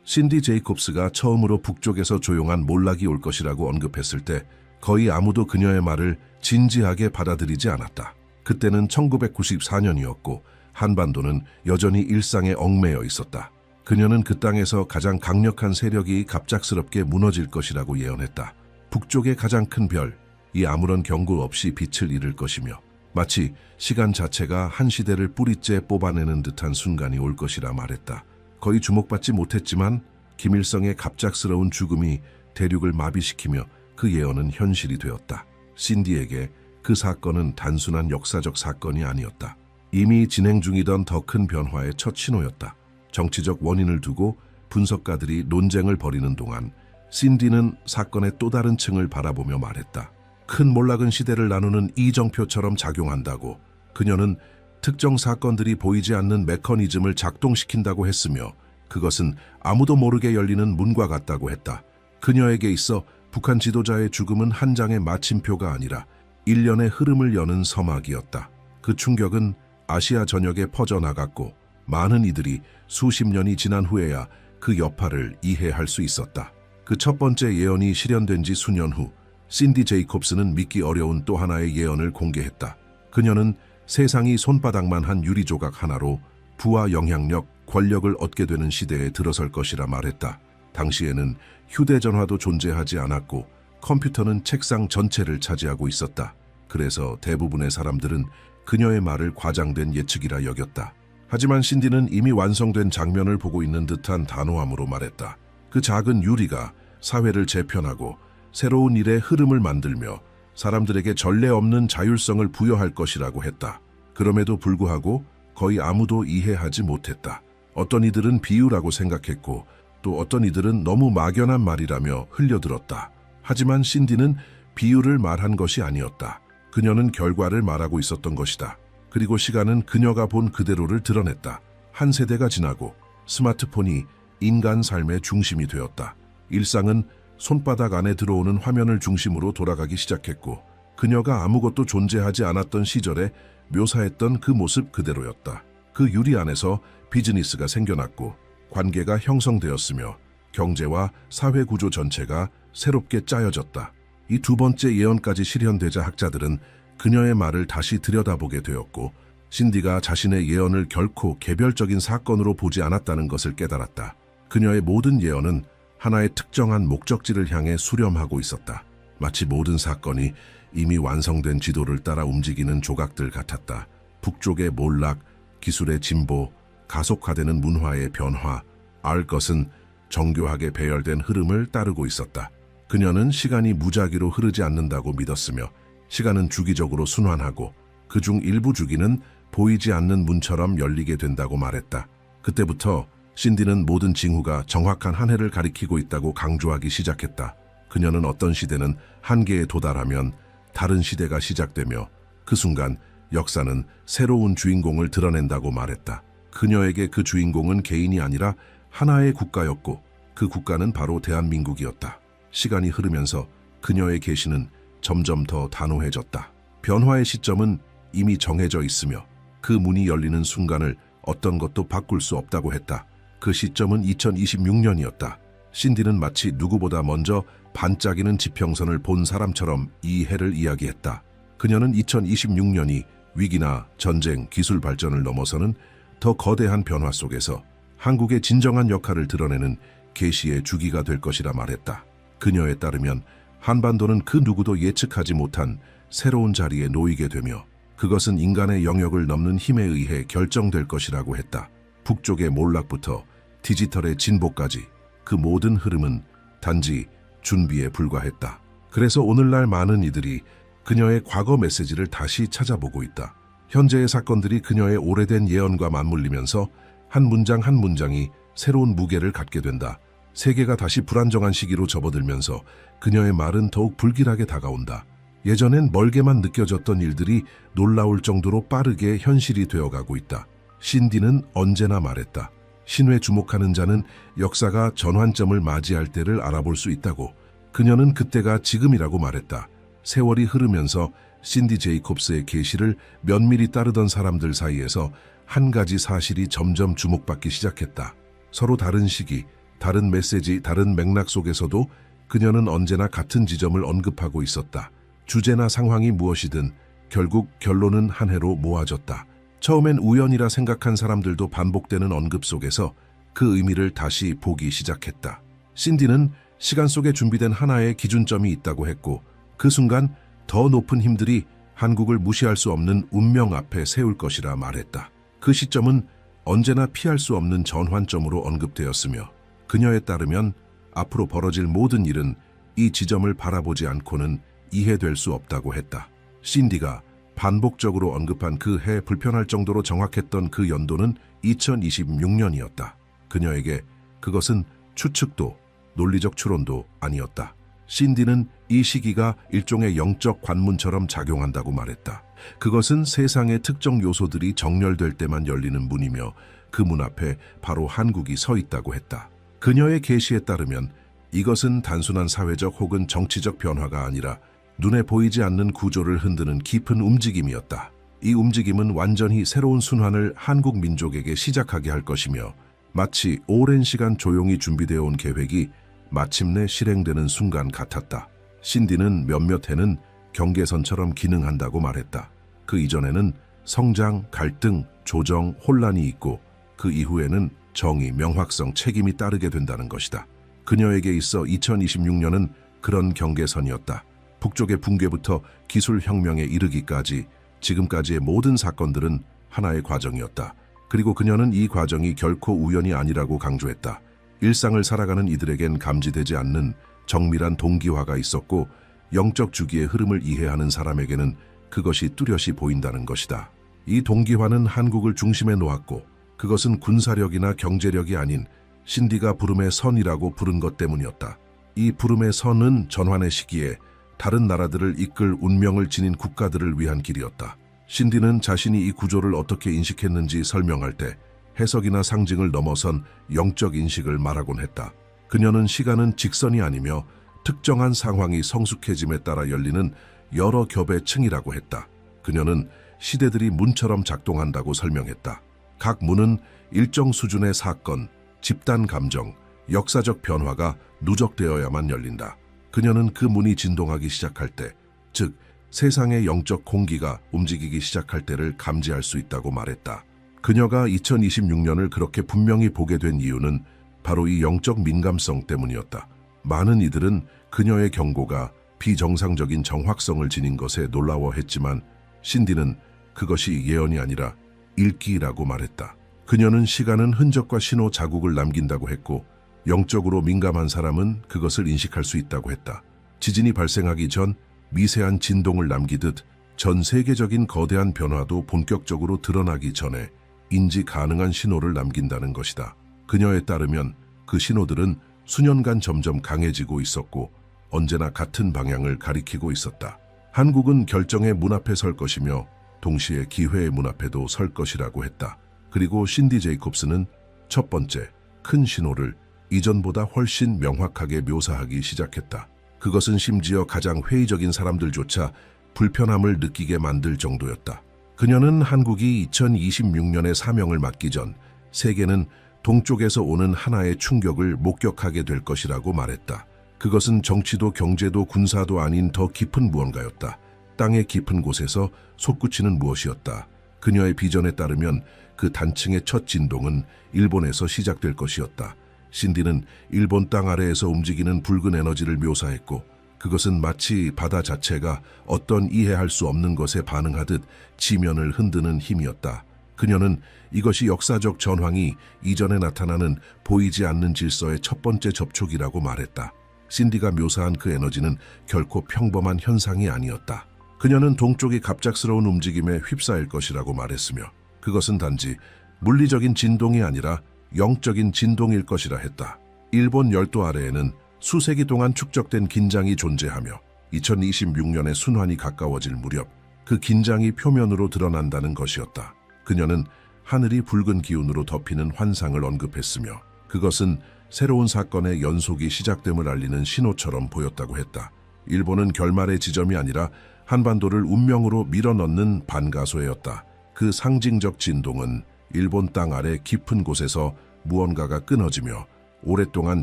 신디 제이콥스가 처음으로 북쪽에서 조용한 몰락이 올 것이라고 언급했을 때 거의 아무도 그녀의 말을 진지하게 받아들이지 않았다. 그때는 1994년이었고 한반도는 여전히 일상에 얽매여 있었다. 그녀는 그 땅에서 가장 강력한 세력이 갑작스럽게 무너질 것이라고 예언했다. 북쪽의 가장 큰 별이 아무런 경고 없이 빛을 잃을 것이며 마치 시간 자체가 한 시대를 뿌리째 뽑아내는 듯한 순간이 올 것이라 말했다. 거의 주목받지 못했지만 김일성의 갑작스러운 죽음이 대륙을 마비시키며 그 예언은 현실이 되었다. 신디에게 그 사건은 단순한 역사적 사건이 아니었다. 이미 진행 중이던 더 큰 변화의 첫 신호였다. 정치적 원인을 두고 분석가들이 논쟁을 벌이는 동안 신디는 사건의 또 다른 층을 바라보며 말했다. 큰 몰락은 시대를 나누는 이정표처럼 작용한다고. 그녀는 특정 사건들이 보이지 않는 메커니즘을 작동시킨다고 했으며 그것은 아무도 모르게 열리는 문과 같다고 했다. 그녀에게 있어 북한 지도자의 죽음은 한 장의 마침표가 아니라 일련의 흐름을 여는 서막이었다. 그 충격은 아시아 전역에 퍼져나갔고 많은 이들이 수십 년이 지난 후에야 그 여파를 이해할 수 있었다. 그 첫 번째 예언이 실현된 지 수년 후 신디 제이콥스는 믿기 어려운 또 하나의 예언을 공개했다. 그녀는 세상이 손바닥만 한 유리 조각 하나로 부와 영향력, 권력을 얻게 되는 시대에 들어설 것이라 말했다. 당시에는 휴대전화도 존재하지 않았고 컴퓨터는 책상 전체를 차지하고 있었다. 그래서 대부분의 사람들은 그녀의 말을 과장된 예측이라 여겼다. 하지만 신디는 이미 완성된 장면을 보고 있는 듯한 단호함으로 말했다. 그 작은 유리가 사회를 재편하고 새로운 일의 흐름을 만들며 사람들에게 전례 없는 자율성을 부여할 것이라고 했다. 그럼에도 불구하고 거의 아무도 이해하지 못했다. 어떤 이들은 비유라고 생각했고 또 어떤 이들은 너무 막연한 말이라며 흘려들었다. 하지만 신디는 비유를 말한 것이 아니었다. 그녀는 결과를 말하고 있었던 것이다. 그리고 시간은 그녀가 본 그대로를 드러냈다. 한 세대가 지나고 스마트폰이 인간 삶의 중심이 되었다. 일상은 손바닥 안에 들어오는 화면을 중심으로 돌아가기 시작했고 그녀가 아무것도 존재하지 않았던 시절에 묘사했던 그 모습 그대로였다. 그 유리 안에서 비즈니스가 생겨났고 관계가 형성되었으며 경제와 사회 구조 전체가 새롭게 짜여졌다. 이 두 번째 예언까지 실현되자 학자들은 그녀의 말을 다시 들여다보게 되었고 신디가 자신의 예언을 결코 개별적인 사건으로 보지 않았다는 것을 깨달았다. 그녀의 모든 예언은 하나의 특정한 목적지를 향해 수렴하고 있었다. 마치 모든 사건이 이미 완성된 지도를 따라 움직이는 조각들 같았다. 북쪽의 몰락, 기술의 진보, 가속화되는 문화의 변화, 알 것은 정교하게 배열된 흐름을 따르고 있었다. 그녀는 시간이 무작위로 흐르지 않는다고 믿었으며 시간은 주기적으로 순환하고 그중 일부 주기는 보이지 않는 문처럼 열리게 된다고 말했다. 그때부터 신디는 모든 징후가 정확한 한 해를 가리키고 있다고 강조하기 시작했다. 그녀는 어떤 시대는 한계에 도달하면 다른 시대가 시작되며 그 순간 역사는 새로운 주인공을 드러낸다고 말했다. 그녀에게 그 주인공은 개인이 아니라 하나의 국가였고 그 국가는 바로 대한민국이었다. 시간이 흐르면서 그녀의 계시는 점점 더 단호해졌다. 변화의 시점은 이미 정해져 있으며 그 문이 열리는 순간을 어떤 것도 바꿀 수 없다고 했다. 그 시점은 2026년이었다. 신디는 마치 누구보다 먼저 반짝이는 지평선을 본 사람처럼 이 해를 이야기했다. 그녀는 2026년이 위기나 전쟁, 기술 발전을 넘어서는 더 거대한 변화 속에서 한국의 진정한 역할을 드러내는 계시의 주기가 될 것이라 말했다. 그녀에 따르면 한반도는 그 누구도 예측하지 못한 새로운 자리에 놓이게 되며 그것은 인간의 영역을 넘는 힘에 의해 결정될 것이라고 했다. 북쪽의 몰락부터 디지털의 진보까지 그 모든 흐름은 단지 준비에 불과했다. 그래서 오늘날 많은 이들이 그녀의 과거 메시지를 다시 찾아보고 있다. 현재의 사건들이 그녀의 오래된 예언과 맞물리면서 한 문장 한 문장이 새로운 무게를 갖게 된다. 세계가 다시 불안정한 시기로 접어들면서 그녀의 말은 더욱 불길하게 다가온다. 예전엔 멀게만 느껴졌던 일들이 놀라울 정도로 빠르게 현실이 되어가고 있다. 신디는 언제나 말했다. 신에 주목하는 자는 역사가 전환점을 맞이할 때를 알아볼 수 있다고. 그녀는 그때가 지금이라고 말했다. 세월이 흐르면서 신디 제이콥스의 계시를 면밀히 따르던 사람들 사이에서 한 가지 사실이 점점 주목받기 시작했다. 서로 다른 시기, 다른 메시지, 다른 맥락 속에서도 그녀는 언제나 같은 지점을 언급하고 있었다. 주제나 상황이 무엇이든 결국 결론은 한 해로 모아졌다. 처음엔 우연이라 생각한 사람들도 반복되는 언급 속에서 그 의미를 다시 보기 시작했다. 신디는 시간 속에 준비된 하나의 기준점이 있다고 했고, 그 순간 더 높은 힘들이 한국을 무시할 수 없는 운명 앞에 세울 것이라 말했다. 그 시점은 언제나 피할 수 없는 전환점으로 언급되었으며, 그녀에 따르면 앞으로 벌어질 모든 일은 이 지점을 바라보지 않고는 이해될 수 없다고 했다. 신디가 반복적으로 언급한 그 해 불편할 정도로 정확했던 그 연도는 2026년이었다. 그녀에게 그것은 추측도 논리적 추론도 아니었다. 신디는 이 시기가 일종의 영적 관문처럼 작용한다고 말했다. 그것은 세상의 특정 요소들이 정렬될 때만 열리는 문이며 그 문 앞에 바로 한국이 서 있다고 했다. 그녀의 계시에 따르면 이것은 단순한 사회적 혹은 정치적 변화가 아니라 눈에 보이지 않는 구조를 흔드는 깊은 움직임이었다. 이 움직임은 완전히 새로운 순환을 한국 민족에게 시작하게 할 것이며, 마치 오랜 시간 조용히 준비되어 온 계획이 마침내 실행되는 순간 같았다. 신디는 몇몇 해는 경계선처럼 기능한다고 말했다. 그 이전에는 성장, 갈등, 조정, 혼란이 있고 그 이후에는 정의, 명확성, 책임이 따르게 된다는 것이다. 그녀에게 있어 2026년은 그런 경계선이었다. 북쪽의 붕괴부터 기술혁명에 이르기까지 지금까지의 모든 사건들은 하나의 과정이었다. 그리고 그녀는 이 과정이 결코 우연이 아니라고 강조했다. 일상을 살아가는 이들에겐 감지되지 않는 정밀한 동기화가 있었고, 영적 주기의 흐름을 이해하는 사람에게는 그것이 뚜렷이 보인다는 것이다. 이 동기화는 한국을 중심에 놓았고, 그것은 군사력이나 경제력이 아닌 신디가 부름의 선이라고 부른 것 때문이었다. 이 부름의 선은 전환의 시기에 다른 나라들을 이끌 운명을 지닌 국가들을 위한 길이었다. 신디는 자신이 이 구조를 어떻게 인식했는지 설명할 때 해석이나 상징을 넘어선 영적 인식을 말하곤 했다. 그녀는 시간은 직선이 아니며 특정한 상황이 성숙해짐에 따라 열리는 여러 겹의 층이라고 했다. 그녀는 시대들이 문처럼 작동한다고 설명했다. 각 문은 일정 수준의 사건, 집단 감정, 역사적 변화가 누적되어야만 열린다. 그녀는 그 문이 진동하기 시작할 때, 즉 세상의 영적 공기가 움직이기 시작할 때를 감지할 수 있다고 말했다. 그녀가 2026년을 그렇게 분명히 보게 된 이유는 바로 이 영적 민감성 때문이었다. 많은 이들은 그녀의 경고가 비정상적인 정확성을 지닌 것에 놀라워했지만, 신디는 그것이 예언이 아니라 읽기라고 말했다. 그녀는 시간은 흔적과 신호 자국을 남긴다고 했고, 영적으로 민감한 사람은 그것을 인식할 수 있다고 했다. 지진이 발생하기 전 미세한 진동을 남기듯 전 세계적인 거대한 변화도 본격적으로 드러나기 전에 인지 가능한 신호를 남긴다는 것이다. 그녀에 따르면 그 신호들은 수년간 점점 강해지고 있었고 언제나 같은 방향을 가리키고 있었다. 한국은 결정의 문 앞에 설 것이며 동시에 기회의 문 앞에도 설 것이라고 했다. 그리고 신디 제이콥스는 첫 번째 큰 신호를 이전보다 훨씬 명확하게 묘사하기 시작했다. 그것은 심지어 가장 회의적인 사람들조차 불편함을 느끼게 만들 정도였다. 그녀는 한국이 2026년의 사명을 맡기 전 세계는 동쪽에서 오는 하나의 충격을 목격하게 될 것이라고 말했다. 그것은 정치도 경제도 군사도 아닌 더 깊은 무언가였다. 땅의 깊은 곳에서 솟구치는 무엇이었다. 그녀의 비전에 따르면 그 단층의 첫 진동은 일본에서 시작될 것이었다. 신디는 일본 땅 아래에서 움직이는 붉은 에너지를 묘사했고, 그것은 마치 바다 자체가 어떤 이해할 수 없는 것에 반응하듯 지면을 흔드는 힘이었다. 그녀는 이것이 역사적 전황이 이전에 나타나는 보이지 않는 질서의 첫 번째 접촉이라고 말했다. 신디가 묘사한 그 에너지는 결코 평범한 현상이 아니었다. 그녀는 동쪽이 갑작스러운 움직임에 휩싸일 것이라고 말했으며, 그것은 단지 물리적인 진동이 아니라 영적인 진동일 것이라 했다. 일본 열도 아래에는 수세기 동안 축적된 긴장이 존재하며 2026년의 순환이 가까워질 무렵 그 긴장이 표면으로 드러난다는 것이었다. 그녀는 하늘이 붉은 기운으로 덮이는 환상을 언급했으며, 그것은 새로운 사건의 연속이 시작됨을 알리는 신호처럼 보였다고 했다. 일본은 결말의 지점이 아니라 한반도를 운명으로 밀어넣는 반가소였다. 그 상징적 진동은 일본 땅 아래 깊은 곳에서 무언가가 끊어지며 오랫동안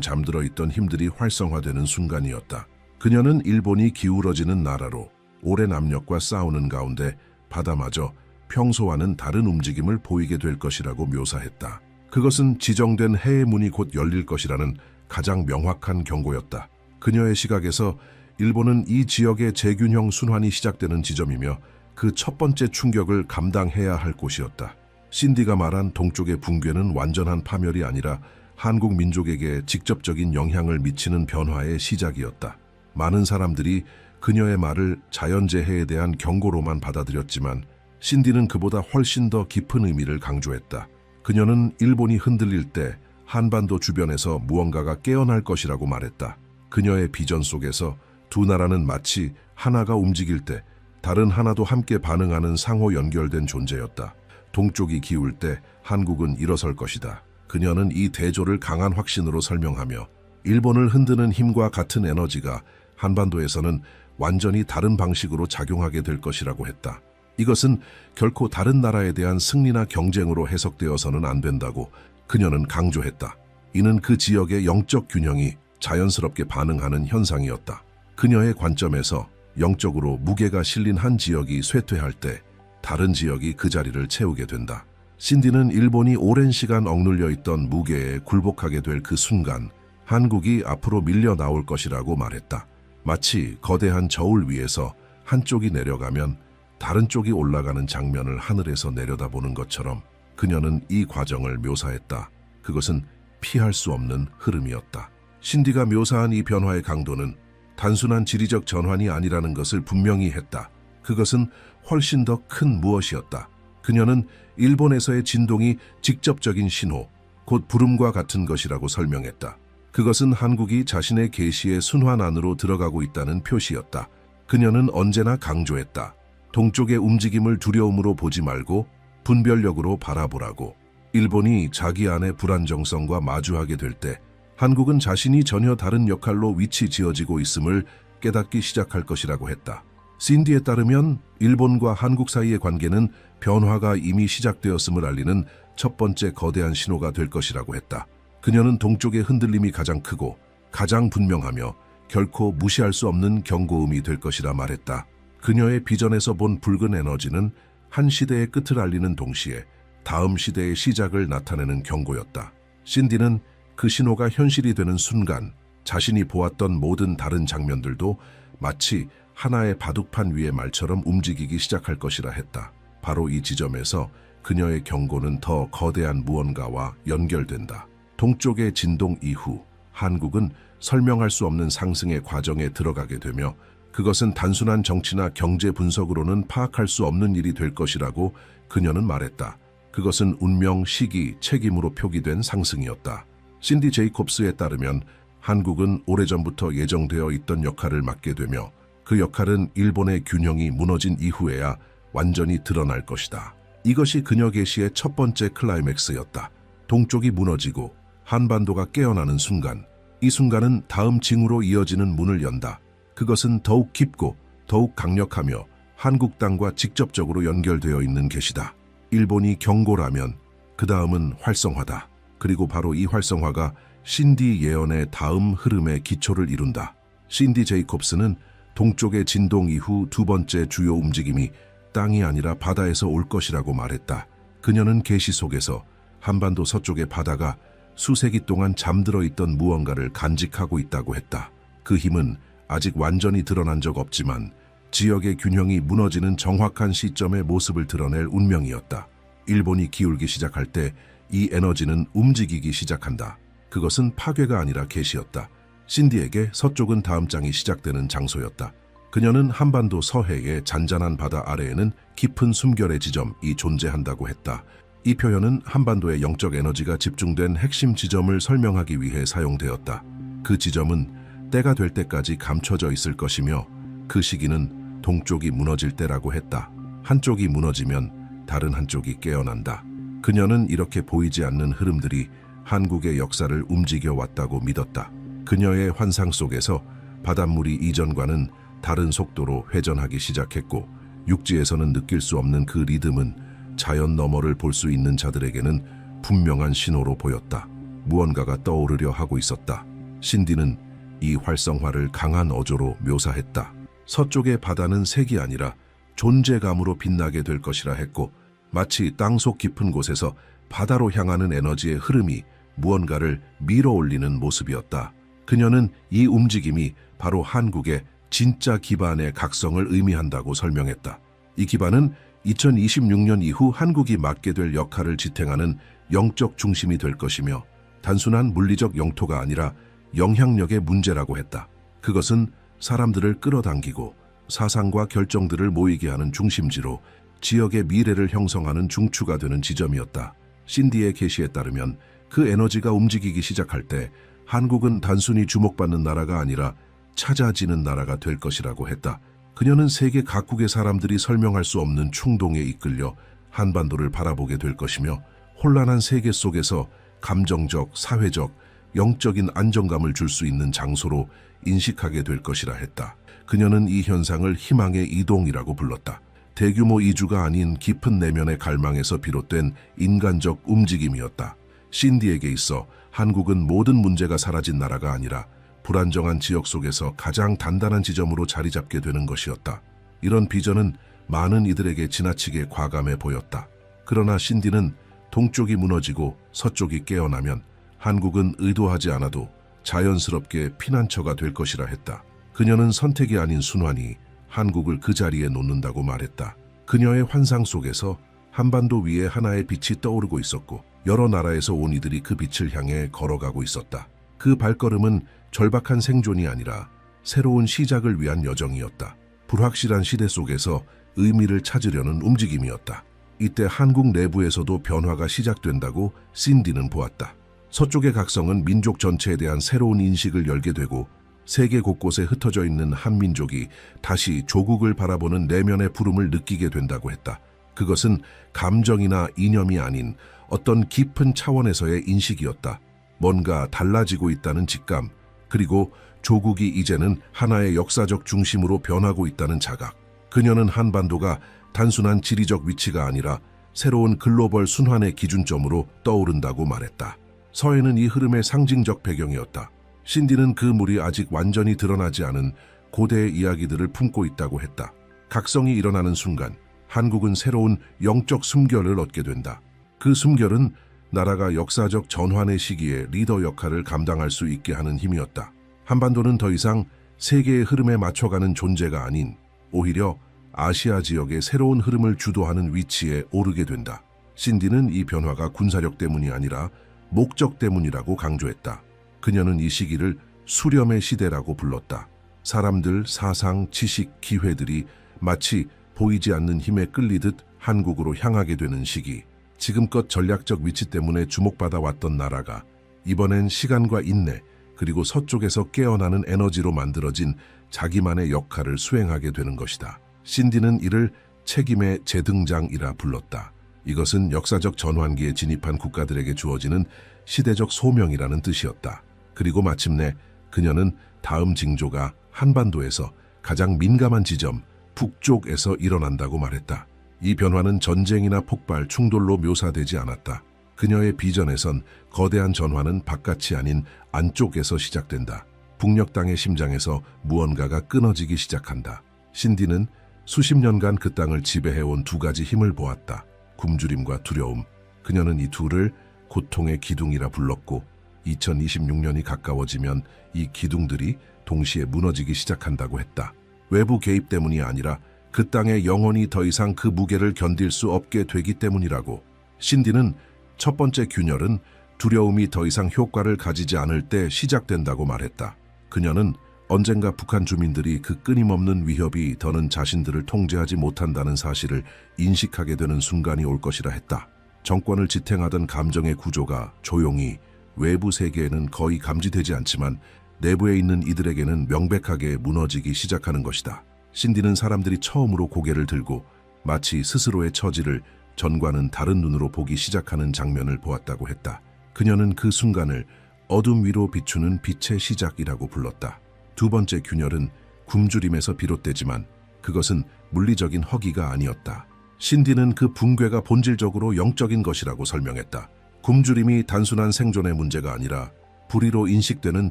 잠들어 있던 힘들이 활성화되는 순간이었다. 그녀는 일본이 기울어지는 나라로 오랜 압력과 싸우는 가운데 바다마저 평소와는 다른 움직임을 보이게 될 것이라고 묘사했다. 그것은 지정된 해의 문이 곧 열릴 것이라는 가장 명확한 경고였다. 그녀의 시각에서 일본은 이 지역의 재균형 순환이 시작되는 지점이며 그 첫 번째 충격을 감당해야 할 곳이었다. 신디가 말한 동쪽의 붕괴는 완전한 파멸이 아니라 한국 민족에게 직접적인 영향을 미치는 변화의 시작이었다. 많은 사람들이 그녀의 말을 자연재해에 대한 경고로만 받아들였지만 신디는 그보다 훨씬 더 깊은 의미를 강조했다. 그녀는 일본이 흔들릴 때 한반도 주변에서 무언가가 깨어날 것이라고 말했다. 그녀의 비전 속에서 두 나라는 마치 하나가 움직일 때 다른 하나도 함께 반응하는 상호 연결된 존재였다. 동쪽이 기울 때 한국은 일어설 것이다. 그녀는 이 대조를 강한 확신으로 설명하며 일본을 흔드는 힘과 같은 에너지가 한반도에서는 완전히 다른 방식으로 작용하게 될 것이라고 했다. 이것은 결코 다른 나라에 대한 승리나 경쟁으로 해석되어서는 안 된다고 그녀는 강조했다. 이는 그 지역의 영적 균형이 자연스럽게 반응하는 현상이었다. 그녀의 관점에서 영적으로 무게가 실린 한 지역이 쇠퇴할 때 다른 지역이 그 자리를 채우게 된다. 신디는 일본이 오랜 시간 억눌려 있던 무게에 굴복하게 될 그 순간 한국이 앞으로 밀려 나올 것이라고 말했다. 마치 거대한 저울 위에서 한쪽이 내려가면 다른 쪽이 올라가는 장면을 하늘에서 내려다보는 것처럼 그녀는 이 과정을 묘사했다. 그것은 피할 수 없는 흐름이었다. 신디가 묘사한 이 변화의 강도는 단순한 지리적 전환이 아니라는 것을 분명히 했다. 그것은 훨씬 더 큰 무엇이었다. 그녀는 일본에서의 진동이 직접적인 신호, 곧 부름과 같은 것이라고 설명했다. 그것은 한국이 자신의 계시의 순환 안으로 들어가고 있다는 표시였다. 그녀는 언제나 강조했다. 동쪽의 움직임을 두려움으로 보지 말고 분별력으로 바라보라고. 일본이 자기 안의 불안정성과 마주하게 될 때 한국은 자신이 전혀 다른 역할로 위치 지어지고 있음을 깨닫기 시작할 것이라고 했다. 신디에 따르면 일본과 한국 사이의 관계는 변화가 이미 시작되었음을 알리는 첫 번째 거대한 신호가 될 것이라고 했다. 그녀는 동쪽의 흔들림이 가장 크고 가장 분명하며 결코 무시할 수 없는 경고음이 될 것이라 말했다. 그녀의 비전에서 본 붉은 에너지는 한 시대의 끝을 알리는 동시에 다음 시대의 시작을 나타내는 경고였다. 신디는 그 신호가 현실이 되는 순간 자신이 보았던 모든 다른 장면들도 마치 하나의 바둑판 위의 말처럼 움직이기 시작할 것이라 했다. 바로 이 지점에서 그녀의 경고는 더 거대한 무언가와 연결된다. 동쪽의 진동 이후 한국은 설명할 수 없는 상승의 과정에 들어가게 되며 그것은 단순한 정치나 경제 분석으로는 파악할 수 없는 일이 될 것이라고 그녀는 말했다. 그것은 운명, 시기, 책임으로 표기된 상승이었다. 신디 제이콥스에 따르면 한국은 오래전부터 예정되어 있던 역할을 맡게 되며 그 역할은 일본의 균형이 무너진 이후에야 완전히 드러날 것이다. 이것이 그녀 계시의 첫 번째 클라이맥스였다. 동쪽이 무너지고 한반도가 깨어나는 순간, 이 순간은 다음 징후로 이어지는 문을 연다. 그것은 더욱 깊고 더욱 강력하며 한국 땅과 직접적으로 연결되어 있는 계시다. 일본이 경고라면 그 다음은 활성화다. 그리고 바로 이 활성화가 신디 예언의 다음 흐름의 기초를 이룬다. 신디 제이콥스는 동쪽의 진동 이후 두 번째 주요 움직임이 땅이 아니라 바다에서 올 것이라고 말했다. 그녀는 계시 속에서 한반도 서쪽의 바다가 수세기 동안 잠들어 있던 무언가를 간직하고 있다고 했다. 그 힘은 아직 완전히 드러난 적 없지만 지역의 균형이 무너지는 정확한 시점의 모습을 드러낼 운명이었다. 일본이 기울기 시작할 때 이 에너지는 움직이기 시작한다. 그것은 파괴가 아니라 계시였다. 신디에게 서쪽은 다음 장이 시작되는 장소였다. 그녀는 한반도 서해의 잔잔한 바다 아래에는 깊은 숨결의 지점이 존재한다고 했다. 이 표현은 한반도의 영적 에너지가 집중된 핵심 지점을 설명하기 위해 사용되었다. 그 지점은 때가 될 때까지 감춰져 있을 것이며 그 시기는 동쪽이 무너질 때라고 했다. 한쪽이 무너지면 다른 한쪽이 깨어난다. 그녀는 이렇게 보이지 않는 흐름들이 한국의 역사를 움직여 왔다고 믿었다. 그녀의 환상 속에서 바닷물이 이전과는 다른 속도로 회전하기 시작했고 육지에서는 느낄 수 없는 그 리듬은 자연 너머를 볼 수 있는 자들에게는 분명한 신호로 보였다. 무언가가 떠오르려 하고 있었다. 신디는 이 활성화를 강한 어조로 묘사했다. 서쪽의 바다는 색이 아니라 존재감으로 빛나게 될 것이라 했고, 마치 땅속 깊은 곳에서 바다로 향하는 에너지의 흐름이 무언가를 밀어올리는 모습이었다. 그녀는 이 움직임이 바로 한국의 진짜 기반의 각성을 의미한다고 설명했다. 이 기반은 2026년 이후 한국이 맡게 될 역할을 지탱하는 영적 중심이 될 것이며, 단순한 물리적 영토가 아니라 영향력의 문제라고 했다. 그것은 사람들을 끌어당기고 사상과 결정들을 모이게 하는 중심지로 지역의 미래를 형성하는 중추가 되는 지점이었다. 신디의 계시에 따르면 그 에너지가 움직이기 시작할 때 한국은 단순히 주목받는 나라가 아니라 찾아지는 나라가 될 것이라고 했다. 그녀는 세계 각국의 사람들이 설명할 수 없는 충동에 이끌려 한반도를 바라보게 될 것이며, 혼란한 세계 속에서 감정적, 사회적, 영적인 안정감을 줄 수 있는 장소로 인식하게 될 것이라 했다. 그녀는 이 현상을 희망의 이동이라고 불렀다. 대규모 이주가 아닌 깊은 내면의 갈망에서 비롯된 인간적 움직임이었다. 신디에게 있어 한국은 모든 문제가 사라진 나라가 아니라 불안정한 지역 속에서 가장 단단한 지점으로 자리 잡게 되는 것이었다. 이런 비전은 많은 이들에게 지나치게 과감해 보였다. 그러나 신디는 동쪽이 무너지고 서쪽이 깨어나면 한국은 의도하지 않아도 자연스럽게 피난처가 될 것이라 했다. 그녀는 선택이 아닌 순환이 한국을 그 자리에 놓는다고 말했다. 그녀의 환상 속에서 한반도 위에 하나의 빛이 떠오르고 있었고, 여러 나라에서 온 이들이 그 빛을 향해 걸어가고 있었다. 그 발걸음은 절박한 생존이 아니라 새로운 시작을 위한 여정이었다. 불확실한 시대 속에서 의미를 찾으려는 움직임이었다. 이때 한국 내부에서도 변화가 시작된다고 신디는 보았다. 서쪽의 각성은 민족 전체에 대한 새로운 인식을 열게 되고, 세계 곳곳에 흩어져 있는 한민족이 다시 조국을 바라보는 내면의 부름을 느끼게 된다고 했다. 그것은 감정이나 이념이 아닌 어떤 깊은 차원에서의 인식이었다. 뭔가 달라지고 있다는 직감, 그리고 조국이 이제는 하나의 역사적 중심으로 변하고 있다는 자각. 그녀는 한반도가 단순한 지리적 위치가 아니라 새로운 글로벌 순환의 기준점으로 떠오른다고 말했다. 서해는 이 흐름의 상징적 배경이었다. 신디는 그 물이 아직 완전히 드러나지 않은 고대의 이야기들을 품고 있다고 했다. 각성이 일어나는 순간 한국은 새로운 영적 숨결을 얻게 된다. 그 숨결은 나라가 역사적 전환의 시기에 리더 역할을 감당할 수 있게 하는 힘이었다. 한반도는 더 이상 세계의 흐름에 맞춰가는 존재가 아닌 오히려 아시아 지역의 새로운 흐름을 주도하는 위치에 오르게 된다. 신디는 이 변화가 군사력 때문이 아니라 목적 때문이라고 강조했다. 그녀는 이 시기를 수렴의 시대라고 불렀다. 사람들, 사상, 지식, 기회들이 마치 보이지 않는 힘에 끌리듯 한국으로 향하게 되는 시기. 지금껏 전략적 위치 때문에 주목받아 왔던 나라가 이번엔 시간과 인내, 그리고 서쪽에서 깨어나는 에너지로 만들어진 자기만의 역할을 수행하게 되는 것이다. 신디는 이를 책임의 재등장이라 불렀다. 이것은 역사적 전환기에 진입한 국가들에게 주어지는 시대적 소명이라는 뜻이었다. 그리고 마침내 그녀는 다음 징조가 한반도에서 가장 민감한 지점, 북쪽에서 일어난다고 말했다. 이 변화는 전쟁이나 폭발, 충돌로 묘사되지 않았다. 그녀의 비전에선 거대한 전환은 바깥이 아닌 안쪽에서 시작된다. 북녘 땅의 심장에서 무언가가 끊어지기 시작한다. 신디는 수십 년간 그 땅을 지배해온 두 가지 힘을 보았다. 굶주림과 두려움. 그녀는 이 둘을 고통의 기둥이라 불렀고, 2026년이 가까워지면 이 기둥들이 동시에 무너지기 시작한다고 했다. 외부 개입 때문이 아니라 그 땅에 영혼이 더 이상 그 무게를 견딜 수 없게 되기 때문이라고. 신디는 첫 번째 균열은 두려움이 더 이상 효과를 가지지 않을 때 시작된다고 말했다. 그녀는 언젠가 북한 주민들이 그 끊임없는 위협이 더는 자신들을 통제하지 못한다는 사실을 인식하게 되는 순간이 올 것이라 했다. 정권을 지탱하던 감정의 구조가 조용히 외부 세계에는 거의 감지되지 않지만 내부에 있는 이들에게는 명백하게 무너지기 시작하는 것이다. 신디는 사람들이 처음으로 고개를 들고 마치 스스로의 처지를 전과는 다른 눈으로 보기 시작하는 장면을 보았다고 했다. 그녀는 그 순간을 어둠 위로 비추는 빛의 시작이라고 불렀다. 두 번째 균열은 굶주림에서 비롯되지만 그것은 물리적인 허기가 아니었다. 신디는 그 붕괴가 본질적으로 영적인 것이라고 설명했다. 굶주림이 단순한 생존의 문제가 아니라 불의로 인식되는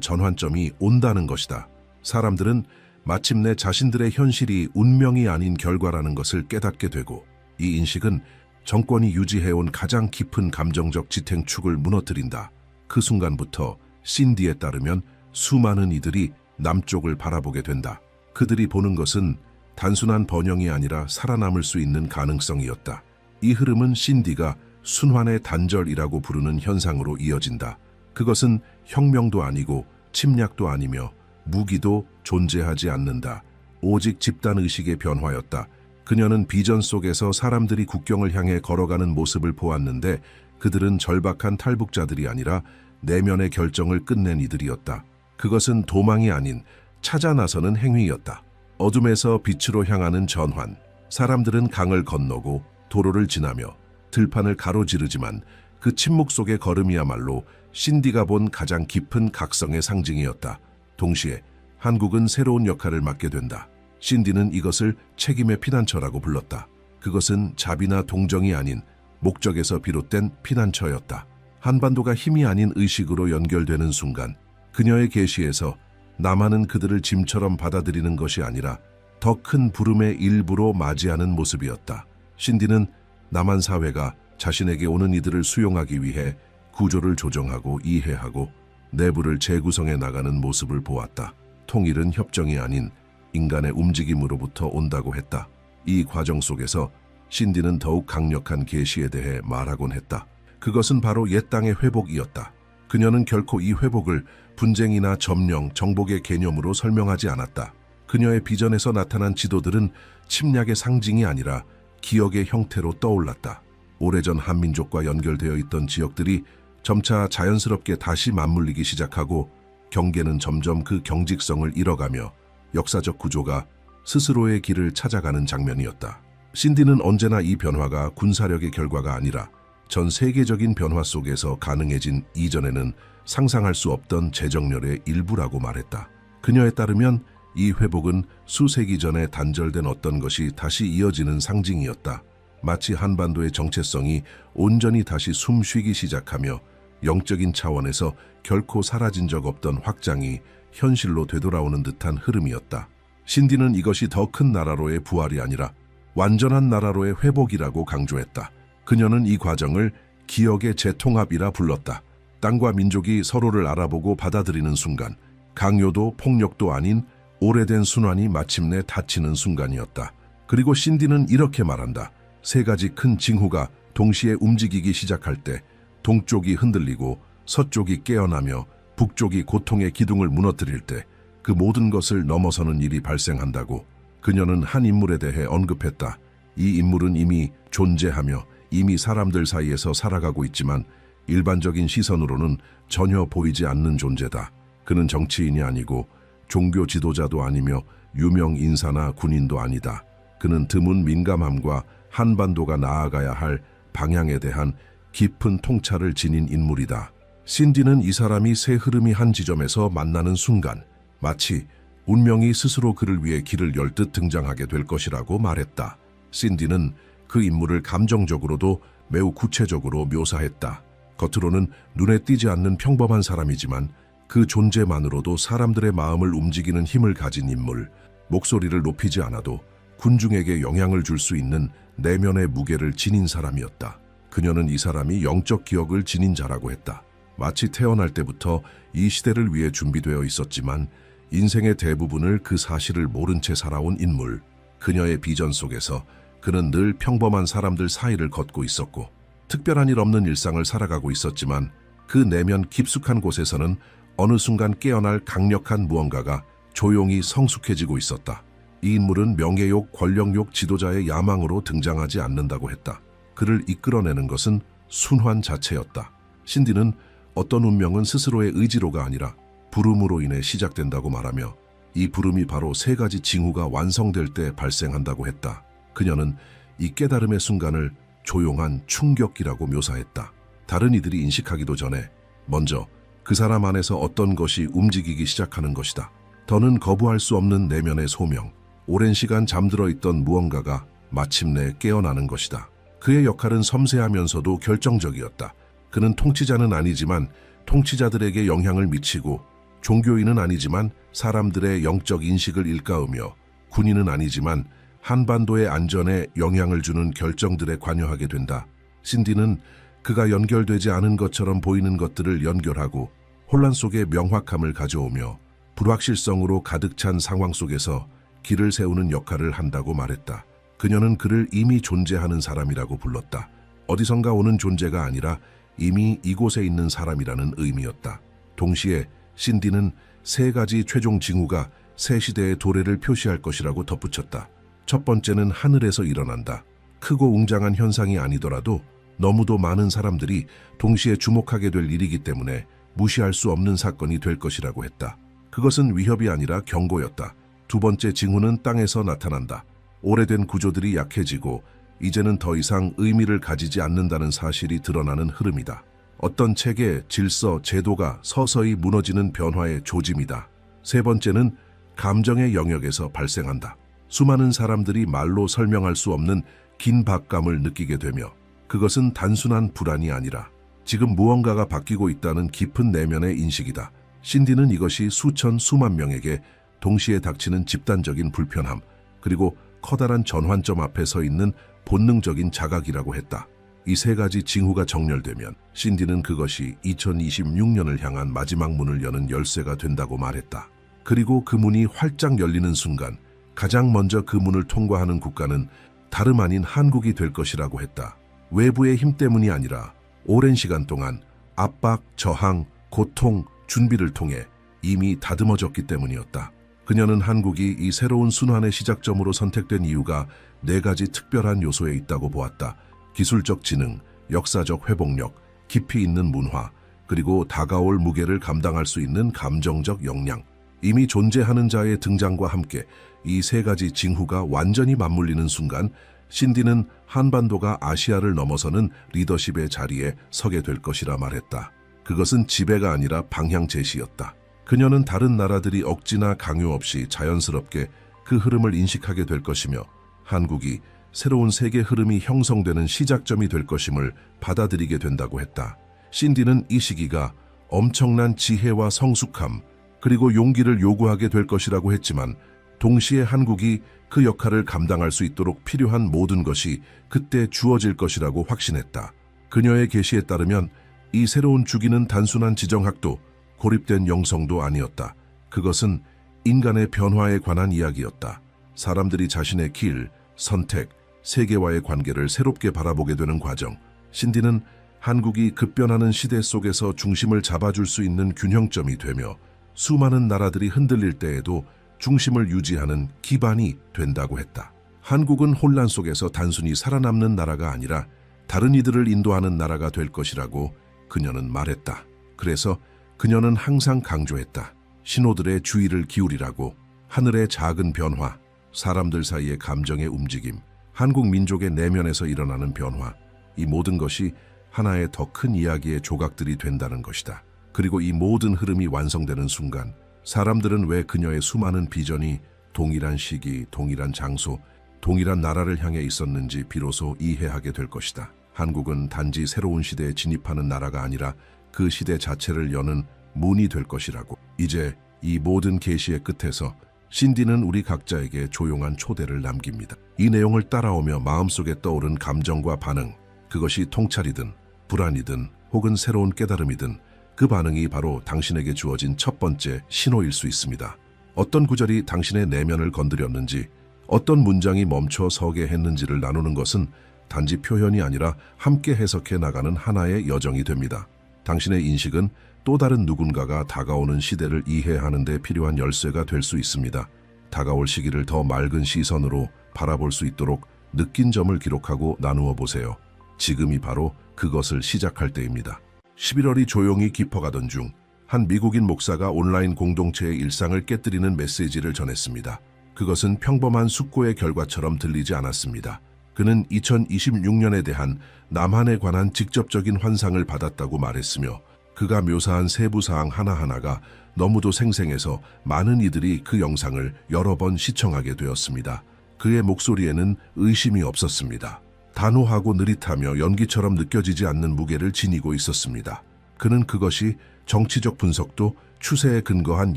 전환점이 온다는 것이다. 사람들은 마침내 자신들의 현실이 운명이 아닌 결과라는 것을 깨닫게 되고, 이 인식은 정권이 유지해온 가장 깊은 감정적 지탱축을 무너뜨린다. 그 순간부터 신디에 따르면 수많은 이들이 남쪽을 바라보게 된다. 그들이 보는 것은 단순한 번영이 아니라 살아남을 수 있는 가능성이었다. 이 흐름은 신디가 순환의 단절이라고 부르는 현상으로 이어진다. 그것은 혁명도 아니고 침략도 아니며 무기도 존재하지 않는다. 오직 집단의식의 변화였다. 그녀는 비전 속에서 사람들이 국경을 향해 걸어가는 모습을 보았는데, 그들은 절박한 탈북자들이 아니라 내면의 결정을 끝낸 이들이었다. 그것은 도망이 아닌 찾아 나서는 행위였다. 어둠에서 빛으로 향하는 전환. 사람들은 강을 건너고 도로를 지나며 들판을 가로지르지만 그 침묵 속의 걸음이야말로 신디가 본 가장 깊은 각성의 상징이었다. 동시에 한국은 새로운 역할을 맡게 된다. 신디는 이것을 책임의 피난처라고 불렀다. 그것은 자비나 동정이 아닌 목적에서 비롯된 피난처였다. 한반도가 힘이 아닌 의식으로 연결되는 순간, 그녀의 계시에서 남한은 그들을 짐처럼 받아들이는 것이 아니라 더 큰 부름의 일부로 맞이하는 모습이었다. 신디는 남한 사회가 자신에게 오는 이들을 수용하기 위해 구조를 조정하고 이해하고 내부를 재구성해 나가는 모습을 보았다. 통일은 협정이 아닌 인간의 움직임으로부터 온다고 했다. 이 과정 속에서 신디는 더욱 강력한 계시에 대해 말하곤 했다. 그것은 바로 옛 땅의 회복이었다. 그녀는 결코 이 회복을 분쟁이나 점령, 정복의 개념으로 설명하지 않았다. 그녀의 비전에서 나타난 지도들은 침략의 상징이 아니라 기억의 형태로 떠올랐다. 오래전 한민족과 연결되어 있던 지역들이 점차 자연스럽게 다시 맞물리기 시작하고, 경계는 점점 그 경직성을 잃어가며 역사적 구조가 스스로의 길을 찾아가는 장면이었다. 신디는 언제나 이 변화가 군사력의 결과가 아니라 전 세계적인 변화 속에서 가능해진 이전에는 상상할 수 없던 재정렬의 일부라고 말했다. 그녀에 따르면 이 회복은 수세기 전에 단절된 어떤 것이 다시 이어지는 상징이었다. 마치 한반도의 정체성이 온전히 다시 숨쉬기 시작하며 영적인 차원에서 결코 사라진 적 없던 확장이 현실로 되돌아오는 듯한 흐름이었다. 신디는 이것이 더 큰 나라로의 부활이 아니라 완전한 나라로의 회복이라고 강조했다. 그녀는 이 과정을 기억의 재통합이라 불렀다. 땅과 민족이 서로를 알아보고 받아들이는 순간, 강요도 폭력도 아닌 오래된 순환이 마침내 닫히는 순간이었다. 그리고 신디는 이렇게 말한다. 세 가지 큰 징후가 동시에 움직이기 시작할 때 동쪽이 흔들리고 서쪽이 깨어나며 북쪽이 고통의 기둥을 무너뜨릴 때 그 모든 것을 넘어서는 일이 발생한다고 그녀는 한 인물에 대해 언급했다. 이 인물은 이미 존재하며 이미 사람들 사이에서 살아가고 있지만 일반적인 시선으로는 전혀 보이지 않는 존재다. 그는 정치인이 아니고 종교 지도자도 아니며 유명 인사나 군인도 아니다. 그는 드문 민감함과 한반도가 나아가야 할 방향에 대한 깊은 통찰을 지닌 인물이다. 신디는 이 사람이 새 흐름이 한 지점에서 만나는 순간 마치 운명이 스스로 그를 위해 길을 열 듯 등장하게 될 것이라고 말했다. 신디는 그 인물을 감정적으로도 매우 구체적으로 묘사했다. 겉으로는 눈에 띄지 않는 평범한 사람이지만 그 존재만으로도 사람들의 마음을 움직이는 힘을 가진 인물, 목소리를 높이지 않아도 군중에게 영향을 줄 수 있는 내면의 무게를 지닌 사람이었다. 그녀는 이 사람이 영적 기억을 지닌 자라고 했다. 마치 태어날 때부터 이 시대를 위해 준비되어 있었지만 인생의 대부분을 그 사실을 모른 채 살아온 인물. 그녀의 비전 속에서 그는 늘 평범한 사람들 사이를 걷고 있었고 특별한 일 없는 일상을 살아가고 있었지만 그 내면 깊숙한 곳에서는 어느 순간 깨어날 강력한 무언가가 조용히 성숙해지고 있었다. 이 인물은 명예욕, 권력욕, 지도자의 야망으로 등장하지 않는다고 했다. 그를 이끌어내는 것은 순환 자체였다. 신디는 어떤 운명은 스스로의 의지로가 아니라 부름으로 인해 시작된다고 말하며 이 부름이 바로 세 가지 징후가 완성될 때 발생한다고 했다. 그녀는 이 깨달음의 순간을 조용한 충격기라고 묘사했다. 다른 이들이 인식하기도 전에 먼저 그 사람 안에서 어떤 것이 움직이기 시작하는 것이다. 더는 거부할 수 없는 내면의 소명, 오랜 시간 잠들어 있던 무언가가 마침내 깨어나는 것이다. 그의 역할은 섬세하면서도 결정적이었다. 그는 통치자는 아니지만 통치자들에게 영향을 미치고, 종교인은 아니지만 사람들의 영적 인식을 일깨우며, 군인은 아니지만 한반도의 안전에 영향을 주는 결정들에 관여하게 된다. 신디는 그가 연결되지 않은 것처럼 보이는 것들을 연결하고 혼란 속에 명확함을 가져오며 불확실성으로 가득 찬 상황 속에서 길을 세우는 역할을 한다고 말했다. 그녀는 그를 이미 존재하는 사람이라고 불렀다. 어디선가 오는 존재가 아니라 이미 이곳에 있는 사람이라는 의미였다. 동시에 신디는 세 가지 최종 징후가 새 시대의 도래를 표시할 것이라고 덧붙였다. 첫 번째는 하늘에서 일어난다. 크고 웅장한 현상이 아니더라도 너무도 많은 사람들이 동시에 주목하게 될 일이기 때문에 무시할 수 없는 사건이 될 것이라고 했다. 그것은 위협이 아니라 경고였다. 두 번째 징후는 땅에서 나타난다. 오래된 구조들이 약해지고 이제는 더 이상 의미를 가지지 않는다는 사실이 드러나는 흐름이다. 어떤 체계, 질서, 제도가 서서히 무너지는 변화의 조짐이다. 세 번째는 감정의 영역에서 발생한다. 수많은 사람들이 말로 설명할 수 없는 긴박감을 느끼게 되며, 그것은 단순한 불안이 아니라 지금 무언가가 바뀌고 있다는 깊은 내면의 인식이다. 신디는 이것이 수만 명에게 동시에 닥치는 집단적인 불편함, 그리고 커다란 전환점 앞에 서 있는 본능적인 자각이라고 했다. 이 세 가지 징후가 정렬되면 신디는 그것이 2026년을 향한 마지막 문을 여는 열쇠가 된다고 말했다. 그리고 그 문이 활짝 열리는 순간 가장 먼저 그 문을 통과하는 국가는 다름 아닌 한국이 될 것이라고 했다. 외부의 힘 때문이 아니라 오랜 시간 동안 압박, 저항, 고통, 준비를 통해 이미 다듬어졌기 때문이었다. 그녀는 한국이 이 새로운 순환의 시작점으로 선택된 이유가 네 가지 특별한 요소에 있다고 보았다. 기술적 지능, 역사적 회복력, 깊이 있는 문화, 그리고 다가올 무게를 감당할 수 있는 감정적 역량. 이미 존재하는 자의 등장과 함께 이 세 가지 징후가 완전히 맞물리는 순간 신디는 한반도가 아시아를 넘어서는 리더십의 자리에 서게 될 것이라 말했다. 그것은 지배가 아니라 방향 제시였다. 그녀는 다른 나라들이 억지나 강요 없이 자연스럽게 그 흐름을 인식하게 될 것이며, 한국이 새로운 세계 흐름이 형성되는 시작점이 될 것임을 받아들이게 된다고 했다. 신디는 이 시기가 엄청난 지혜와 성숙함, 그리고 용기를 요구하게 될 것이라고 했지만, 동시에 한국이 그 역할을 감당할 수 있도록 필요한 모든 것이 그때 주어질 것이라고 확신했다. 그녀의 계시에 따르면 이 새로운 주기는 단순한 지정학도, 고립된 영성도 아니었다. 그것은 인간의 변화에 관한 이야기였다. 사람들이 자신의 길, 선택, 세계와의 관계를 새롭게 바라보게 되는 과정. 신디는 한국이 급변하는 시대 속에서 중심을 잡아줄 수 있는 균형점이 되며, 수많은 나라들이 흔들릴 때에도 중심을 유지하는 기반이 된다고 했다. 한국은 혼란 속에서 단순히 살아남는 나라가 아니라 다른 이들을 인도하는 나라가 될 것이라고 그녀는 말했다. 그래서 그녀는 항상 강조했다. 신호들의 주의를 기울이라고. 하늘의 작은 변화, 사람들 사이의 감정의 움직임, 한국 민족의 내면에서 일어나는 변화, 이 모든 것이 하나의 더 큰 이야기의 조각들이 된다는 것이다. 그리고 이 모든 흐름이 완성되는 순간 사람들은 왜 그녀의 수많은 비전이 동일한 시기, 동일한 장소, 동일한 나라를 향해 있었는지 비로소 이해하게 될 것이다. 한국은 단지 새로운 시대에 진입하는 나라가 아니라 그 시대 자체를 여는 문이 될 것이라고. 이제 이 모든 계시의 끝에서 신디는 우리 각자에게 조용한 초대를 남깁니다. 이 내용을 따라오며 마음속에 떠오른 감정과 반응, 그것이 통찰이든 불안이든 혹은 새로운 깨달음이든 그 반응이 바로 당신에게 주어진 첫 번째 신호일 수 있습니다. 어떤 구절이 당신의 내면을 건드렸는지, 어떤 문장이 멈춰 서게 했는지를 나누는 것은 단지 표현이 아니라 함께 해석해 나가는 하나의 여정이 됩니다. 당신의 인식은 또 다른 누군가가 다가오는 시대를 이해하는 데 필요한 열쇠가 될 수 있습니다. 다가올 시기를 더 맑은 시선으로 바라볼 수 있도록 느낀 점을 기록하고 나누어 보세요. 지금이 바로 그것을 시작할 때입니다. 11월이 조용히 깊어가던 중 한 미국인 목사가 온라인 공동체의 일상을 깨뜨리는 메시지를 전했습니다. 그것은 평범한 숙고의 결과처럼 들리지 않았습니다. 그는 2026년에 대한 남한에 관한 직접적인 환상을 받았다고 말했으며, 그가 묘사한 세부 사항 하나하나가 너무도 생생해서 많은 이들이 그 영상을 여러 번 시청하게 되었습니다. 그의 목소리에는 의심이 없었습니다. 단호하고 느릿하며 연기처럼 느껴지지 않는 무게를 지니고 있었습니다. 그는 그것이 정치적 분석도 추세에 근거한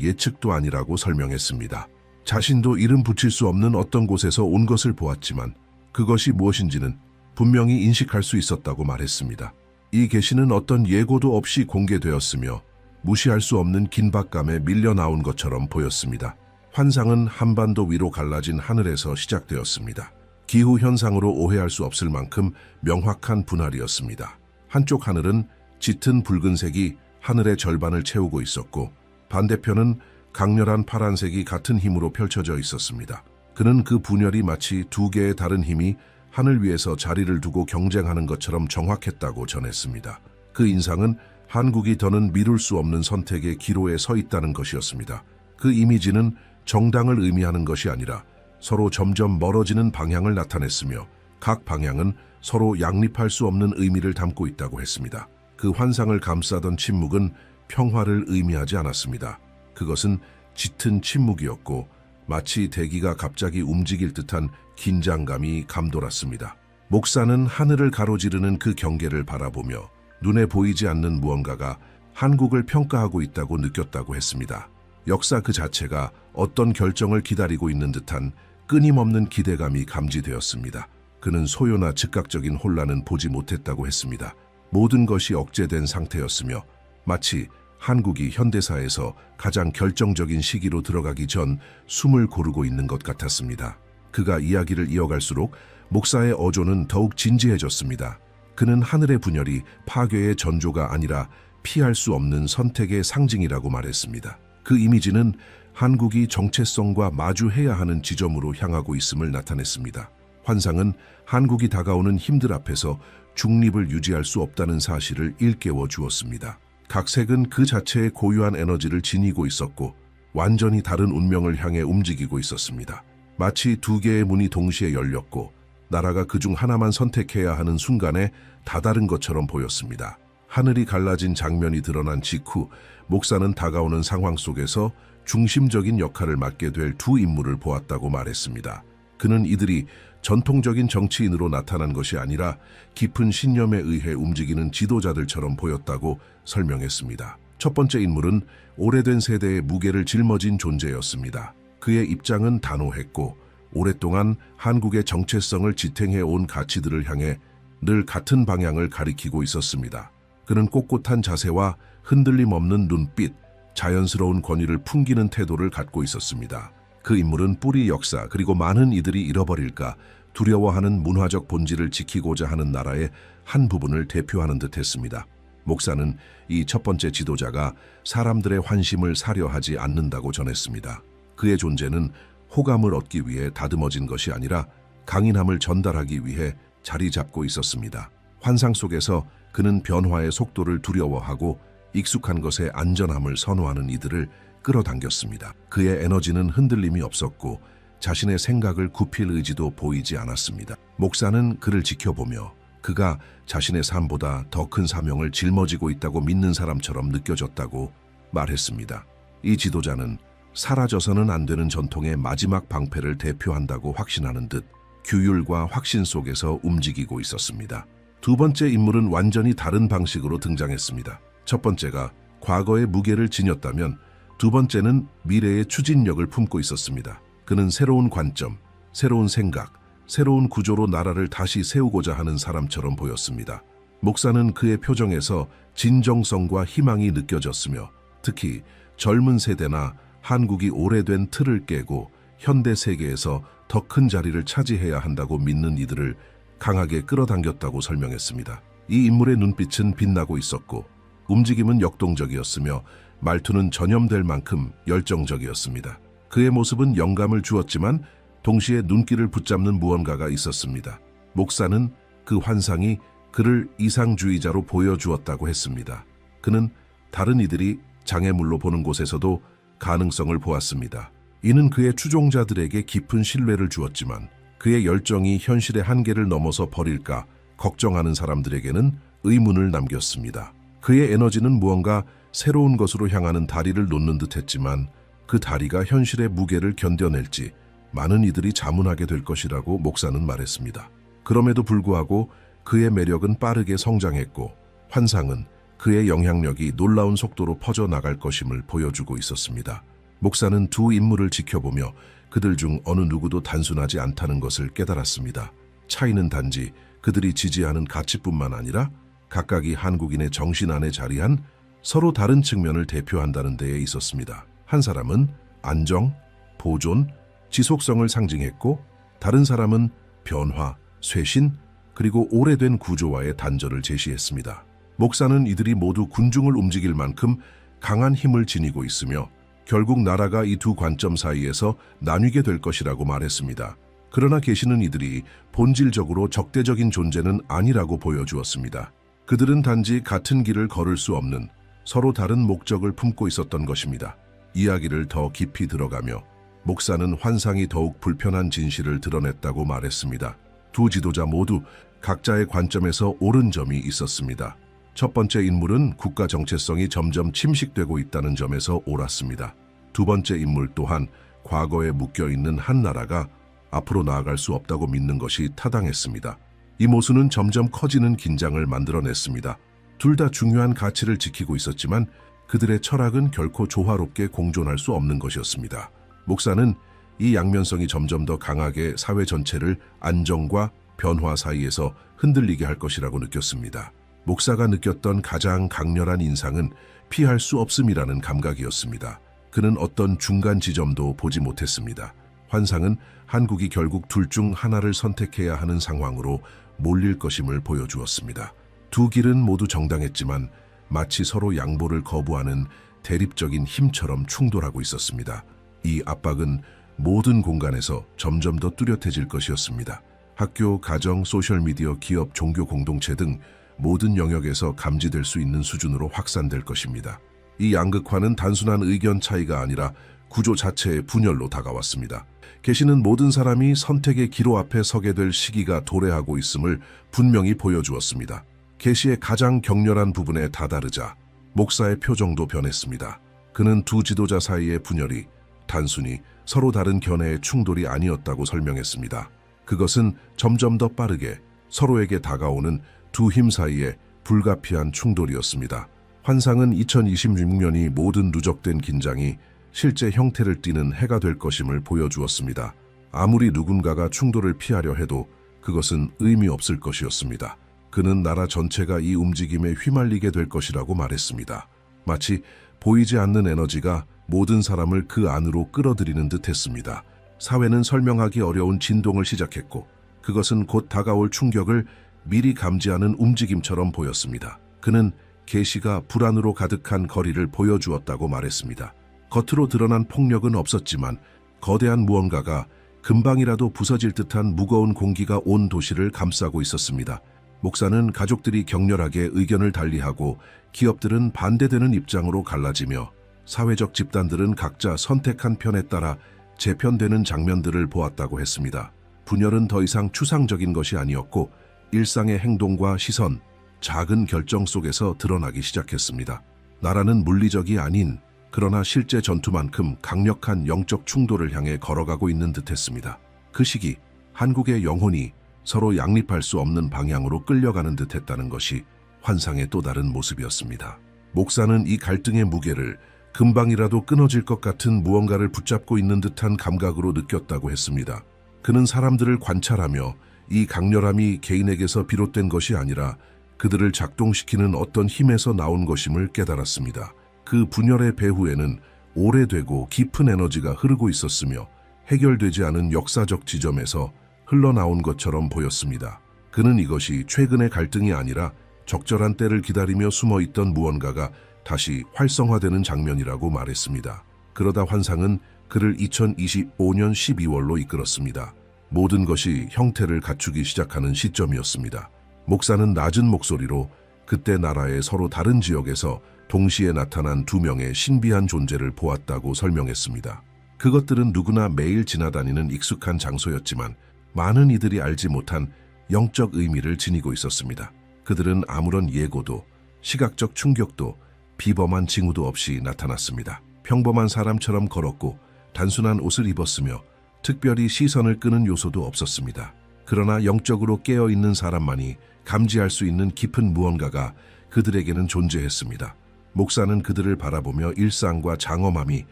예측도 아니라고 설명했습니다. 자신도 이름 붙일 수 없는 어떤 곳에서 온 것을 보았지만 그것이 무엇인지는 분명히 인식할 수 있었다고 말했습니다. 이 계시는 어떤 예고도 없이 공개되었으며 무시할 수 없는 긴박감에 밀려 나온 것처럼 보였습니다. 환상은 한반도 위로 갈라진 하늘에서 시작되었습니다. 기후현상으로 오해할 수 없을 만큼 명확한 분할이었습니다. 한쪽 하늘은 짙은 붉은색이 하늘의 절반을 채우고 있었고 반대편은 강렬한 파란색이 같은 힘으로 펼쳐져 있었습니다. 그는 그 분열이 마치 두 개의 다른 힘이 하늘 위에서 자리를 두고 경쟁하는 것처럼 정확했다고 전했습니다. 그 인상은 한국이 더는 미룰 수 없는 선택의 기로에 서 있다는 것이었습니다. 그 이미지는 정당을 의미하는 것이 아니라 서로 점점 멀어지는 방향을 나타냈으며 각 방향은 서로 양립할 수 없는 의미를 담고 있다고 했습니다. 그 환상을 감싸던 침묵은 평화를 의미하지 않았습니다. 그것은 짙은 침묵이었고 마치 대기가 갑자기 움직일 듯한 긴장감이 감돌았습니다. 목사는 하늘을 가로지르는 그 경계를 바라보며 눈에 보이지 않는 무언가가 한국을 평가하고 있다고 느꼈다고 했습니다. 역사 그 자체가 어떤 결정을 기다리고 있는 듯한 끊임없는 기대감이 감지되었습니다. 그는 소요나 즉각적인 혼란은 보지 못했다고 했습니다. 모든 것이 억제된 상태였으며 마치 한국이 현대사에서 가장 결정적인 시기로 들어가기 전 숨을 고르고 있는 것 같았습니다. 그가 이야기를 이어갈수록 목사의 어조는 더욱 진지해졌습니다. 그는 하늘의 분열이 파괴의 전조가 아니라 피할 수 없는 선택의 상징이라고 말했습니다. 그 이미지는 한국이 정체성과 마주해야 하는 지점으로 향하고 있음을 나타냈습니다. 환상은 한국이 다가오는 힘들 앞에서 중립을 유지할 수 없다는 사실을 일깨워 주었습니다. 각 색은 그 자체의 고유한 에너지를 지니고 있었고 완전히 다른 운명을 향해 움직이고 있었습니다. 마치 두 개의 문이 동시에 열렸고 나라가 그중 하나만 선택해야 하는 순간에 다다른 것처럼 보였습니다. 하늘이 갈라진 장면이 드러난 직후 목사는 다가오는 상황 속에서 중심적인 역할을 맡게 될 두 인물을 보았다고 말했습니다. 그는 이들이 전통적인 정치인으로 나타난 것이 아니라 깊은 신념에 의해 움직이는 지도자들처럼 보였다고 설명했습니다. 첫 번째 인물은 오래된 세대의 무게를 짊어진 존재였습니다. 그의 입장은 단호했고 오랫동안 한국의 정체성을 지탱해 온 가치들을 향해 늘 같은 방향을 가리키고 있었습니다. 그는 꼿꼿한 자세와 흔들림 없는 눈빛, 자연스러운 권위를 풍기는 태도를 갖고 있었습니다. 그 인물은 뿌리 역사 그리고 많은 이들이 잃어버릴까 두려워하는 문화적 본질을 지키고자 하는 나라의 한 부분을 대표하는 듯했습니다. 목사는 이 첫 번째 지도자가 사람들의 환심을 사려 하지 않는다고 전했습니다. 그의 존재는 호감을 얻기 위해 다듬어진 것이 아니라 강인함을 전달하기 위해 자리 잡고 있었습니다. 환상 속에서 그는 변화의 속도를 두려워하고 익숙한 것의 안전함을 선호하는 이들을 끌어당겼습니다. 그의 에너지는 흔들림이 없었고 자신의 생각을 굽힐 의지도 보이지 않았습니다. 목사는 그를 지켜보며 그가 자신의 삶보다 더 큰 사명을 짊어지고 있다고 믿는 사람처럼 느껴졌다고 말했습니다. 이 지도자는 사라져서는 안 되는 전통의 마지막 방패를 대표한다고 확신하는 듯 규율과 확신 속에서 움직이고 있었습니다. 두 번째 인물은 완전히 다른 방식으로 등장했습니다. 첫 번째가 과거의 무게를 지녔다면 두 번째는 미래의 추진력을 품고 있었습니다. 그는 새로운 관점, 새로운 생각, 새로운 구조로 나라를 다시 세우고자 하는 사람처럼 보였습니다. 목사는 그의 표정에서 진정성과 희망이 느껴졌으며 특히 젊은 세대나 한국이 오래된 틀을 깨고 현대 세계에서 더 큰 자리를 차지해야 한다고 믿는 이들을 강하게 끌어당겼다고 설명했습니다. 이 인물의 눈빛은 빛나고 있었고 움직임은 역동적이었으며 말투는 전염될 만큼 열정적이었습니다. 그의 모습은 영감을 주었지만 동시에 눈길을 붙잡는 무언가가 있었습니다. 목사는 그 환상이 그를 이상주의자로 보여주었다고 했습니다. 그는 다른 이들이 장애물로 보는 곳에서도 가능성을 보았습니다. 이는 그의 추종자들에게 깊은 신뢰를 주었지만 그의 열정이 현실의 한계를 넘어서 버릴까 걱정하는 사람들에게는 의문을 남겼습니다. 그의 에너지는 무언가 새로운 것으로 향하는 다리를 놓는 듯했지만 그 다리가 현실의 무게를 견뎌낼지 많은 이들이 자문하게 될 것이라고 목사는 말했습니다. 그럼에도 불구하고 그의 매력은 빠르게 성장했고 환상은 그의 영향력이 놀라운 속도로 퍼져나갈 것임을 보여주고 있었습니다. 목사는 두 인물을 지켜보며 그들 중 어느 누구도 단순하지 않다는 것을 깨달았습니다. 차이는 단지 그들이 지지하는 가치뿐만 아니라 각각이 한국인의 정신 안에 자리한 서로 다른 측면을 대표한다는 데에 있었습니다. 한 사람은 안정, 보존, 지속성을 상징했고 다른 사람은 변화, 쇄신, 그리고 오래된 구조와의 단절을 제시했습니다. 목사는 이들이 모두 군중을 움직일 만큼 강한 힘을 지니고 있으며 결국 나라가 이 두 관점 사이에서 나뉘게 될 것이라고 말했습니다. 그러나 계시는 이들이 본질적으로 적대적인 존재는 아니라고 보여주었습니다. 그들은 단지 같은 길을 걸을 수 없는 서로 다른 목적을 품고 있었던 것입니다. 이야기를 더 깊이 들어가며 목사는 환상이 더욱 불편한 진실을 드러냈다고 말했습니다. 두 지도자 모두 각자의 관점에서 옳은 점이 있었습니다. 첫 번째 인물은 국가 정체성이 점점 침식되고 있다는 점에서 옳았습니다. 두 번째 인물 또한 과거에 묶여있는 한 나라가 앞으로 나아갈 수 없다고 믿는 것이 타당했습니다. 이 모순은 점점 커지는 긴장을 만들어냈습니다. 둘 다 중요한 가치를 지키고 있었지만 그들의 철학은 결코 조화롭게 공존할 수 없는 것이었습니다. 목사는 이 양면성이 점점 더 강하게 사회 전체를 안정과 변화 사이에서 흔들리게 할 것이라고 느꼈습니다. 목사가 느꼈던 가장 강렬한 인상은 피할 수 없음이라는 감각이었습니다. 그는 어떤 중간 지점도 보지 못했습니다. 환상은 한국이 결국 둘 중 하나를 선택해야 하는 상황으로 몰릴 것임을 보여주었습니다. 두 길은 모두 정당했지만 마치 서로 양보를 거부하는 대립적인 힘처럼 충돌하고 있었습니다. 이 압박은 모든 공간에서 점점 더 뚜렷해질 것이었습니다. 학교, 가정, 소셜미디어, 기업, 종교 공동체 등 모든 영역에서 감지될 수 있는 수준으로 확산될 것입니다. 이 양극화는 단순한 의견 차이가 아니라 구조 자체의 분열로 다가왔습니다. 계시는 모든 사람이 선택의 기로 앞에 서게 될 시기가 도래하고 있음을 분명히 보여주었습니다. 계시의 가장 격렬한 부분에 다다르자 목사의 표정도 변했습니다. 그는 두 지도자 사이의 분열이 단순히 서로 다른 견해의 충돌이 아니었다고 설명했습니다. 그것은 점점 더 빠르게 서로에게 다가오는 두 힘 사이의 불가피한 충돌이었습니다. 환상은 2026년이 모든 누적된 긴장이 실제 형태를 띠는 해가 될 것임을 보여주었습니다. 아무리 누군가가 충돌을 피하려 해도 그것은 의미 없을 것이었습니다. 그는 나라 전체가 이 움직임에 휘말리게 될 것이라고 말했습니다. 마치 보이지 않는 에너지가 모든 사람을 그 안으로 끌어들이는 듯 했습니다. 사회는 설명하기 어려운 진동을 시작했고 그것은 곧 다가올 충격을 미리 감지하는 움직임처럼 보였습니다. 그는 계시가 불안으로 가득한 거리를 보여주었다고 말했습니다. 겉으로 드러난 폭력은 없었지만 거대한 무언가가 금방이라도 부서질 듯한 무거운 공기가 온 도시를 감싸고 있었습니다. 목사는 가족들이 격렬하게 의견을 달리하고 기업들은 반대되는 입장으로 갈라지며 사회적 집단들은 각자 선택한 편에 따라 재편되는 장면들을 보았다고 했습니다. 분열은 더 이상 추상적인 것이 아니었고 일상의 행동과 시선, 작은 결정 속에서 드러나기 시작했습니다. 나라는 물리적이 아닌 그러나 실제 전투만큼 강력한 영적 충돌을 향해 걸어가고 있는 듯했습니다. 그 시기 한국의 영혼이 서로 양립할 수 없는 방향으로 끌려가는 듯했다는 것이 환상의 또 다른 모습이었습니다. 목사는 이 갈등의 무게를 금방이라도 끊어질 것 같은 무언가를 붙잡고 있는 듯한 감각으로 느꼈다고 했습니다. 그는 사람들을 관찰하며 이 강렬함이 개인에게서 비롯된 것이 아니라 그들을 작동시키는 어떤 힘에서 나온 것임을 깨달았습니다. 그 분열의 배후에는 오래되고 깊은 에너지가 흐르고 있었으며 해결되지 않은 역사적 지점에서 흘러나온 것처럼 보였습니다. 그는 이것이 최근의 갈등이 아니라 적절한 때를 기다리며 숨어있던 무언가가 다시 활성화되는 장면이라고 말했습니다. 그러다 환상은 그를 2025년 12월로 이끌었습니다. 모든 것이 형태를 갖추기 시작하는 시점이었습니다. 목사는 낮은 목소리로 그때 나라의 서로 다른 지역에서 동시에 나타난 두 명의 신비한 존재를 보았다고 설명했습니다. 그것들은 누구나 매일 지나다니는 익숙한 장소였지만 많은 이들이 알지 못한 영적 의미를 지니고 있었습니다. 그들은 아무런 예고도 시각적 충격도 비범한 징후도 없이 나타났습니다. 평범한 사람처럼 걸었고 단순한 옷을 입었으며 특별히 시선을 끄는 요소도 없었습니다. 그러나 영적으로 깨어있는 사람만이 감지할 수 있는 깊은 무언가가 그들에게는 존재했습니다. 목사는 그들을 바라보며 일상과 장엄함이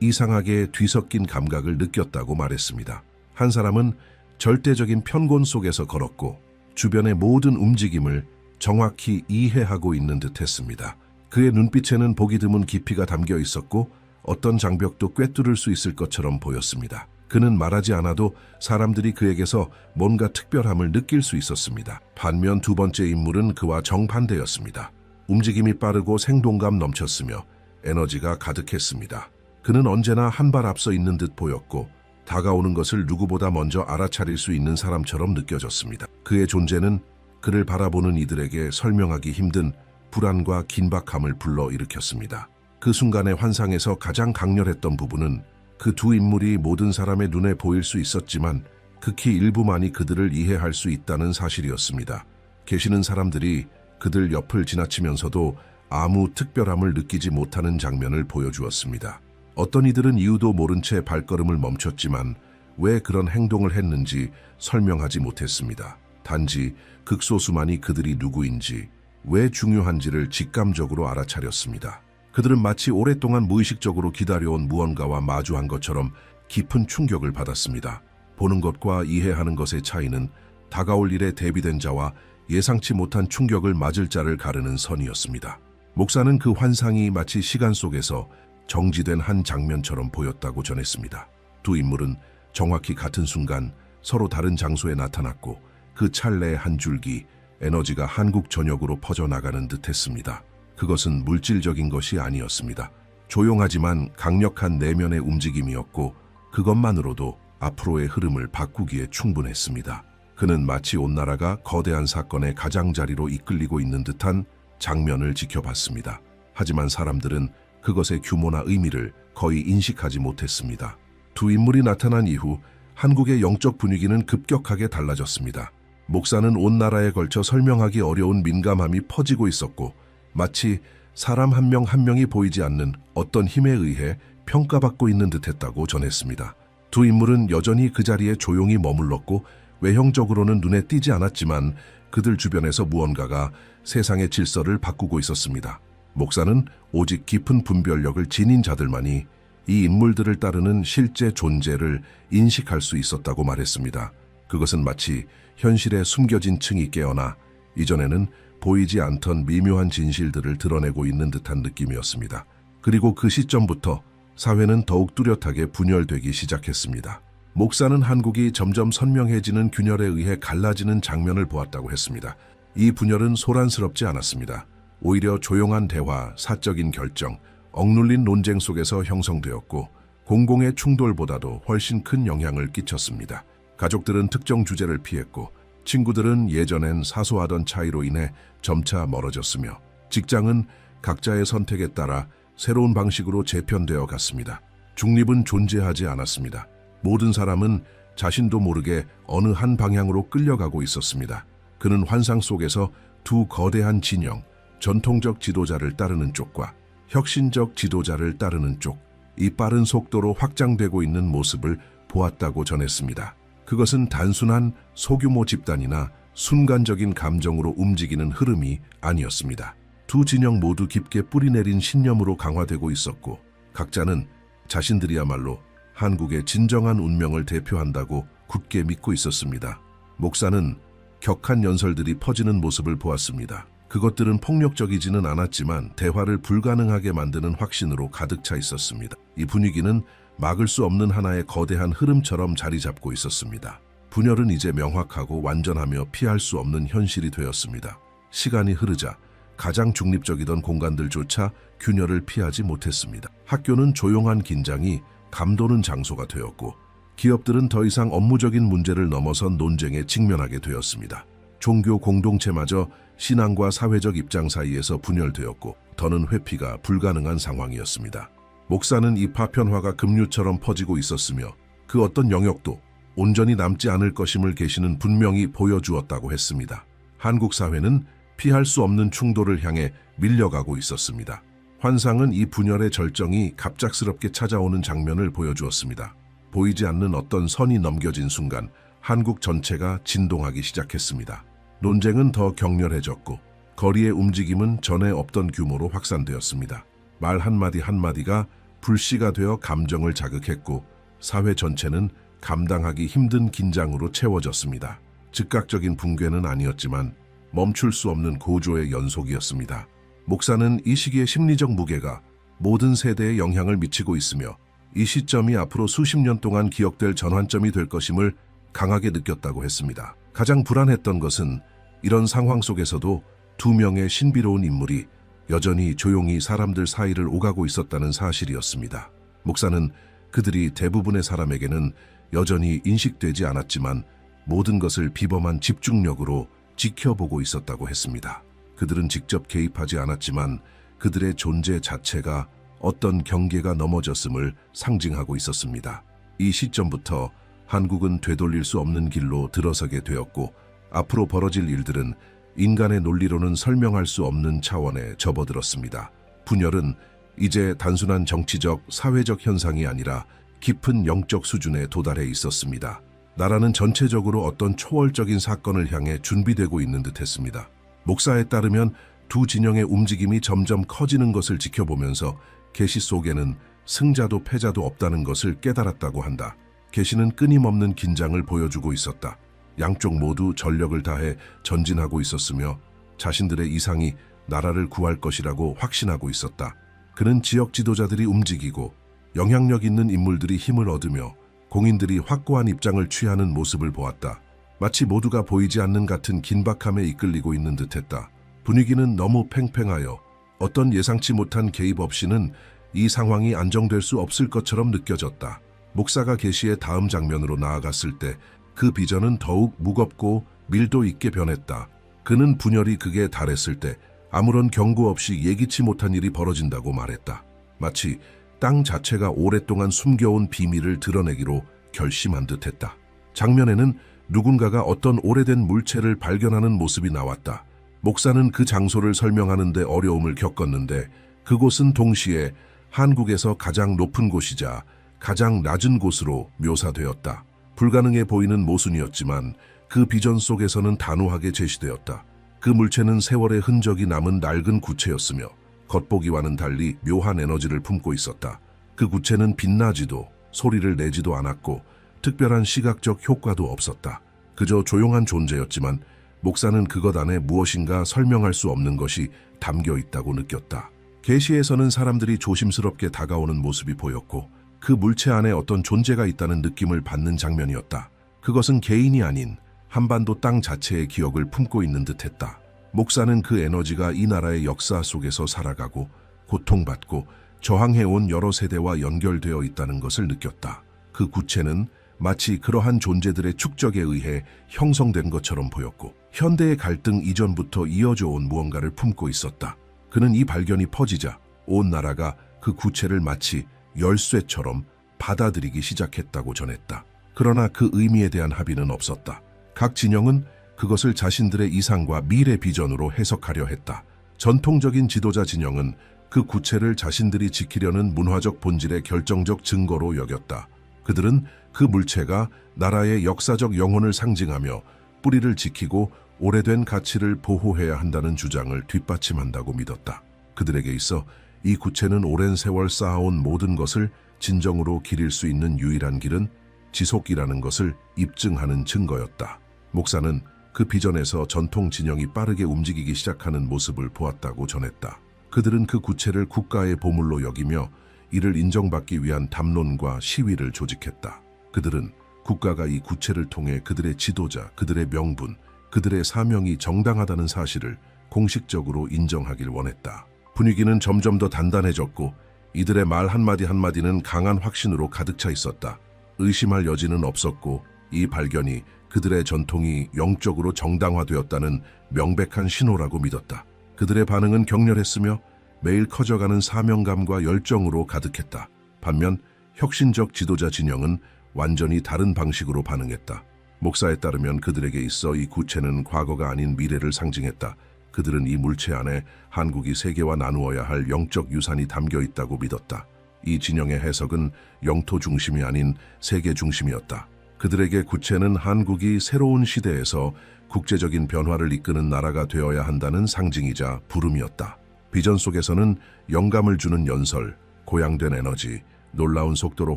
이상하게 뒤섞인 감각을 느꼈다고 말했습니다. 한 사람은 절대적인 편곤 속에서 걸었고 주변의 모든 움직임을 정확히 이해하고 있는 듯 했습니다. 그의 눈빛에는 보기 드문 깊이가 담겨 있었고 어떤 장벽도 꿰뚫을 수 있을 것처럼 보였습니다. 그는 말하지 않아도 사람들이 그에게서 뭔가 특별함을 느낄 수 있었습니다. 반면 두 번째 인물은 그와 정반대였습니다. 움직임이 빠르고 생동감 넘쳤으며 에너지가 가득했습니다. 그는 언제나 한 발 앞서 있는 듯 보였고 다가오는 것을 누구보다 먼저 알아차릴 수 있는 사람처럼 느껴졌습니다. 그의 존재는 그를 바라보는 이들에게 설명하기 힘든 불안과 긴박함을 불러일으켰습니다. 그 순간의 환상에서 가장 강렬했던 부분은 그 두 인물이 모든 사람의 눈에 보일 수 있었지만 극히 일부만이 그들을 이해할 수 있다는 사실이었습니다. 계시는 사람들이 그들 옆을 지나치면서도 아무 특별함을 느끼지 못하는 장면을 보여주었습니다. 어떤 이들은 이유도 모른 채 발걸음을 멈췄지만 왜 그런 행동을 했는지 설명하지 못했습니다. 단지 극소수만이 그들이 누구인지, 왜 중요한지를 직감적으로 알아차렸습니다. 그들은 마치 오랫동안 무의식적으로 기다려온 무언가와 마주한 것처럼 깊은 충격을 받았습니다. 보는 것과 이해하는 것의 차이는 다가올 일에 대비된 자와 예상치 못한 충격을 맞을 자를 가르는 선이었습니다. 목사는 그 환상이 마치 시간 속에서 정지된 한 장면처럼 보였다고 전했습니다. 두 인물은 정확히 같은 순간 서로 다른 장소에 나타났고 그 찰나의 한 줄기 에너지가 한국 전역으로 퍼져나가는 듯했습니다. 그것은 물질적인 것이 아니었습니다. 조용하지만 강력한 내면의 움직임이었고 그것만으로도 앞으로의 흐름을 바꾸기에 충분했습니다. 그는 마치 온 나라가 거대한 사건의 가장자리로 이끌리고 있는 듯한 장면을 지켜봤습니다. 하지만 사람들은 그것의 규모나 의미를 거의 인식하지 못했습니다. 두 인물이 나타난 이후 한국의 영적 분위기는 급격하게 달라졌습니다. 목사는 온 나라에 걸쳐 설명하기 어려운 민감함이 퍼지고 있었고 마치 사람 한 명 한 명이 보이지 않는 어떤 힘에 의해 평가받고 있는 듯했다고 전했습니다. 두 인물은 여전히 그 자리에 조용히 머물렀고 외형적으로는 눈에 띄지 않았지만 그들 주변에서 무언가가 세상의 질서를 바꾸고 있었습니다. 목사는 오직 깊은 분별력을 지닌 자들만이 이 인물들을 따르는 실제 존재를 인식할 수 있었다고 말했습니다. 그것은 마치 현실에 숨겨진 층이 깨어나 이전에는 보이지 않던 미묘한 진실들을 드러내고 있는 듯한 느낌이었습니다. 그리고 그 시점부터 사회는 더욱 뚜렷하게 분열되기 시작했습니다. 목사는 한국이 점점 선명해지는 균열에 의해 갈라지는 장면을 보았다고 했습니다. 이 분열은 소란스럽지 않았습니다. 오히려 조용한 대화, 사적인 결정, 억눌린 논쟁 속에서 형성되었고 공공의 충돌보다도 훨씬 큰 영향을 끼쳤습니다. 가족들은 특정 주제를 피했고 친구들은 예전엔 사소하던 차이로 인해 점차 멀어졌으며 직장은 각자의 선택에 따라 새로운 방식으로 재편되어 갔습니다. 중립은 존재하지 않았습니다. 모든 사람은 자신도 모르게 어느 한 방향으로 끌려가고 있었습니다. 그는 환상 속에서 두 거대한 진영, 전통적 지도자를 따르는 쪽과 혁신적 지도자를 따르는 쪽, 이 빠른 속도로 확장되고 있는 모습을 보았다고 전했습니다. 그것은 단순한 소규모 집단이나 순간적인 감정으로 움직이는 흐름이 아니었습니다. 두 진영 모두 깊게 뿌리내린 신념으로 강화되고 있었고 각자는 자신들이야말로 한국의 진정한 운명을 대표한다고 굳게 믿고 있었습니다. 목사는 격한 연설들이 퍼지는 모습을 보았습니다. 그것들은 폭력적이지는 않았지만 대화를 불가능하게 만드는 확신으로 가득 차 있었습니다. 이 분위기는 막을 수 없는 하나의 거대한 흐름처럼 자리 잡고 있었습니다. 분열은 이제 명확하고 완전하며 피할 수 없는 현실이 되었습니다. 시간이 흐르자 가장 중립적이던 공간들조차 균열을 피하지 못했습니다. 학교는 조용한 긴장이 감도는 장소가 되었고 기업들은 더 이상 업무적인 문제를 넘어선 논쟁에 직면하게 되었습니다. 종교 공동체마저 신앙과 사회적 입장 사이에서 분열되었고 더는 회피가 불가능한 상황이었습니다. 목사는 이 파편화가 급류처럼 퍼지고 있었으며 그 어떤 영역도 온전히 남지 않을 것임을 계시는 분명히 보여주었다고 했습니다. 한국 사회는 피할 수 없는 충돌을 향해 밀려가고 있었습니다. 환상은 이 분열의 절정이 갑작스럽게 찾아오는 장면을 보여주었습니다. 보이지 않는 어떤 선이 넘겨진 순간 한국 전체가 진동하기 시작했습니다. 논쟁은 더 격렬해졌고 거리의 움직임은 전에 없던 규모로 확산되었습니다. 말 한마디 한마디가 불씨가 되어 감정을 자극했고 사회 전체는 감당하기 힘든 긴장으로 채워졌습니다. 즉각적인 붕괴는 아니었지만 멈출 수 없는 고조의 연속이었습니다. 목사는 이 시기의 심리적 무게가 모든 세대에 영향을 미치고 있으며 이 시점이 앞으로 수십 년 동안 기억될 전환점이 될 것임을 강하게 느꼈다고 했습니다. 가장 불안했던 것은 이런 상황 속에서도 두 명의 신비로운 인물이 여전히 조용히 사람들 사이를 오가고 있었다는 사실이었습니다. 목사는 그들이 대부분의 사람에게는 여전히 인식되지 않았지만 모든 것을 비범한 집중력으로 지켜보고 있었다고 했습니다. 그들은 직접 개입하지 않았지만 그들의 존재 자체가 어떤 경계가 넘어졌음을 상징하고 있었습니다. 이 시점부터 한국은 되돌릴 수 없는 길로 들어서게 되었고 앞으로 벌어질 일들은 인간의 논리로는 설명할 수 없는 차원에 접어들었습니다. 분열은 이제 단순한 정치적, 사회적 현상이 아니라 깊은 영적 수준에 도달해 있었습니다. 나라는 전체적으로 어떤 초월적인 사건을 향해 준비되고 있는 듯했습니다. 목사에 따르면 두 진영의 움직임이 점점 커지는 것을 지켜보면서 계시 속에는 승자도 패자도 없다는 것을 깨달았다고 한다. 계시는 끊임없는 긴장을 보여주고 있었다. 양쪽 모두 전력을 다해 전진하고 있었으며 자신들의 이상이 나라를 구할 것이라고 확신하고 있었다. 그는 지역 지도자들이 움직이고 영향력 있는 인물들이 힘을 얻으며 공인들이 확고한 입장을 취하는 모습을 보았다. 마치 모두가 보이지 않는 같은 긴박함에 이끌리고 있는 듯했다. 분위기는 너무 팽팽하여 어떤 예상치 못한 개입 없이는 이 상황이 안정될 수 없을 것처럼 느껴졌다. 목사가 계시의 다음 장면으로 나아갔을 때 그 비전은 더욱 무겁고 밀도 있게 변했다. 그는 분열이 극에 달했을 때 아무런 경고 없이 예기치 못한 일이 벌어진다고 말했다. 마치 땅 자체가 오랫동안 숨겨온 비밀을 드러내기로 결심한 듯했다. 장면에는 누군가가 어떤 오래된 물체를 발견하는 모습이 나왔다. 목사는 그 장소를 설명하는 데 어려움을 겪었는데 그곳은 동시에 한국에서 가장 높은 곳이자 가장 낮은 곳으로 묘사되었다. 불가능해 보이는 모순이었지만 그 비전 속에서는 단호하게 제시되었다. 그 물체는 세월의 흔적이 남은 낡은 구체였으며 겉보기와는 달리 묘한 에너지를 품고 있었다. 그 구체는 빛나지도 소리를 내지도 않았고 특별한 시각적 효과도 없었다. 그저 조용한 존재였지만 목사는 그것 안에 무엇인가 설명할 수 없는 것이 담겨 있다고 느꼈다. 계시에서는 사람들이 조심스럽게 다가오는 모습이 보였고 그 물체 안에 어떤 존재가 있다는 느낌을 받는 장면이었다. 그것은 개인이 아닌 한반도 땅 자체의 기억을 품고 있는 듯했다. 목사는 그 에너지가 이 나라의 역사 속에서 살아가고 고통받고 저항해온 여러 세대와 연결되어 있다는 것을 느꼈다. 그 구체는 마치 그러한 존재들의 축적에 의해 형성된 것처럼 보였고 현대의 갈등 이전부터 이어져 온 무언가를 품고 있었다. 그는 이 발견이 퍼지자 온 나라가 그 구체를 마치 열쇠처럼 받아들이기 시작했다고 전했다. 그러나 그 의미에 대한 합의는 없었다. 각 진영은 그것을 자신들의 이상과 미래 비전으로 해석하려 했다. 전통적인 지도자 진영은 그 구체를 자신들이 지키려는 문화적 본질의 결정적 증거로 여겼다. 그들은 그 물체가 나라의 역사적 영혼을 상징하며 뿌리를 지키고 오래된 가치를 보호해야 한다는 주장을 뒷받침한다고 믿었다. 그들에게 있어 이 구체는 오랜 세월 쌓아온 모든 것을 진정으로 기릴 수 있는 유일한 길은 지속이라는 것을 입증하는 증거였다. 목사는 그 비전에서 전통 진영이 빠르게 움직이기 시작하는 모습을 보았다고 전했다. 그들은 그 구체를 국가의 보물로 여기며 이를 인정받기 위한 담론과 시위를 조직했다. 그들은 국가가 이 구체를 통해 그들의 지도자, 그들의 명분, 그들의 사명이 정당하다는 사실을 공식적으로 인정하길 원했다. 분위기는 점점 더 단단해졌고 이들의 말 한마디 한마디는 강한 확신으로 가득 차 있었다. 의심할 여지는 없었고 이 발견이 그들의 전통이 영적으로 정당화되었다는 명백한 신호라고 믿었다. 그들의 반응은 격렬했으며 매일 커져가는 사명감과 열정으로 가득했다. 반면 혁신적 지도자 진영은 완전히 다른 방식으로 반응했다. 목사에 따르면 그들에게 있어 이 구체는 과거가 아닌 미래를 상징했다. 그들은 이 물체 안에 한국이 세계와 나누어야 할 영적 유산이 담겨 있다고 믿었다. 이 진영의 해석은 영토 중심이 아닌 세계 중심이었다. 그들에게 구체는 한국이 새로운 시대에서 국제적인 변화를 이끄는 나라가 되어야 한다는 상징이자 부름이었다. 비전 속에서는 영감을 주는 연설, 고양된 에너지, 놀라운 속도로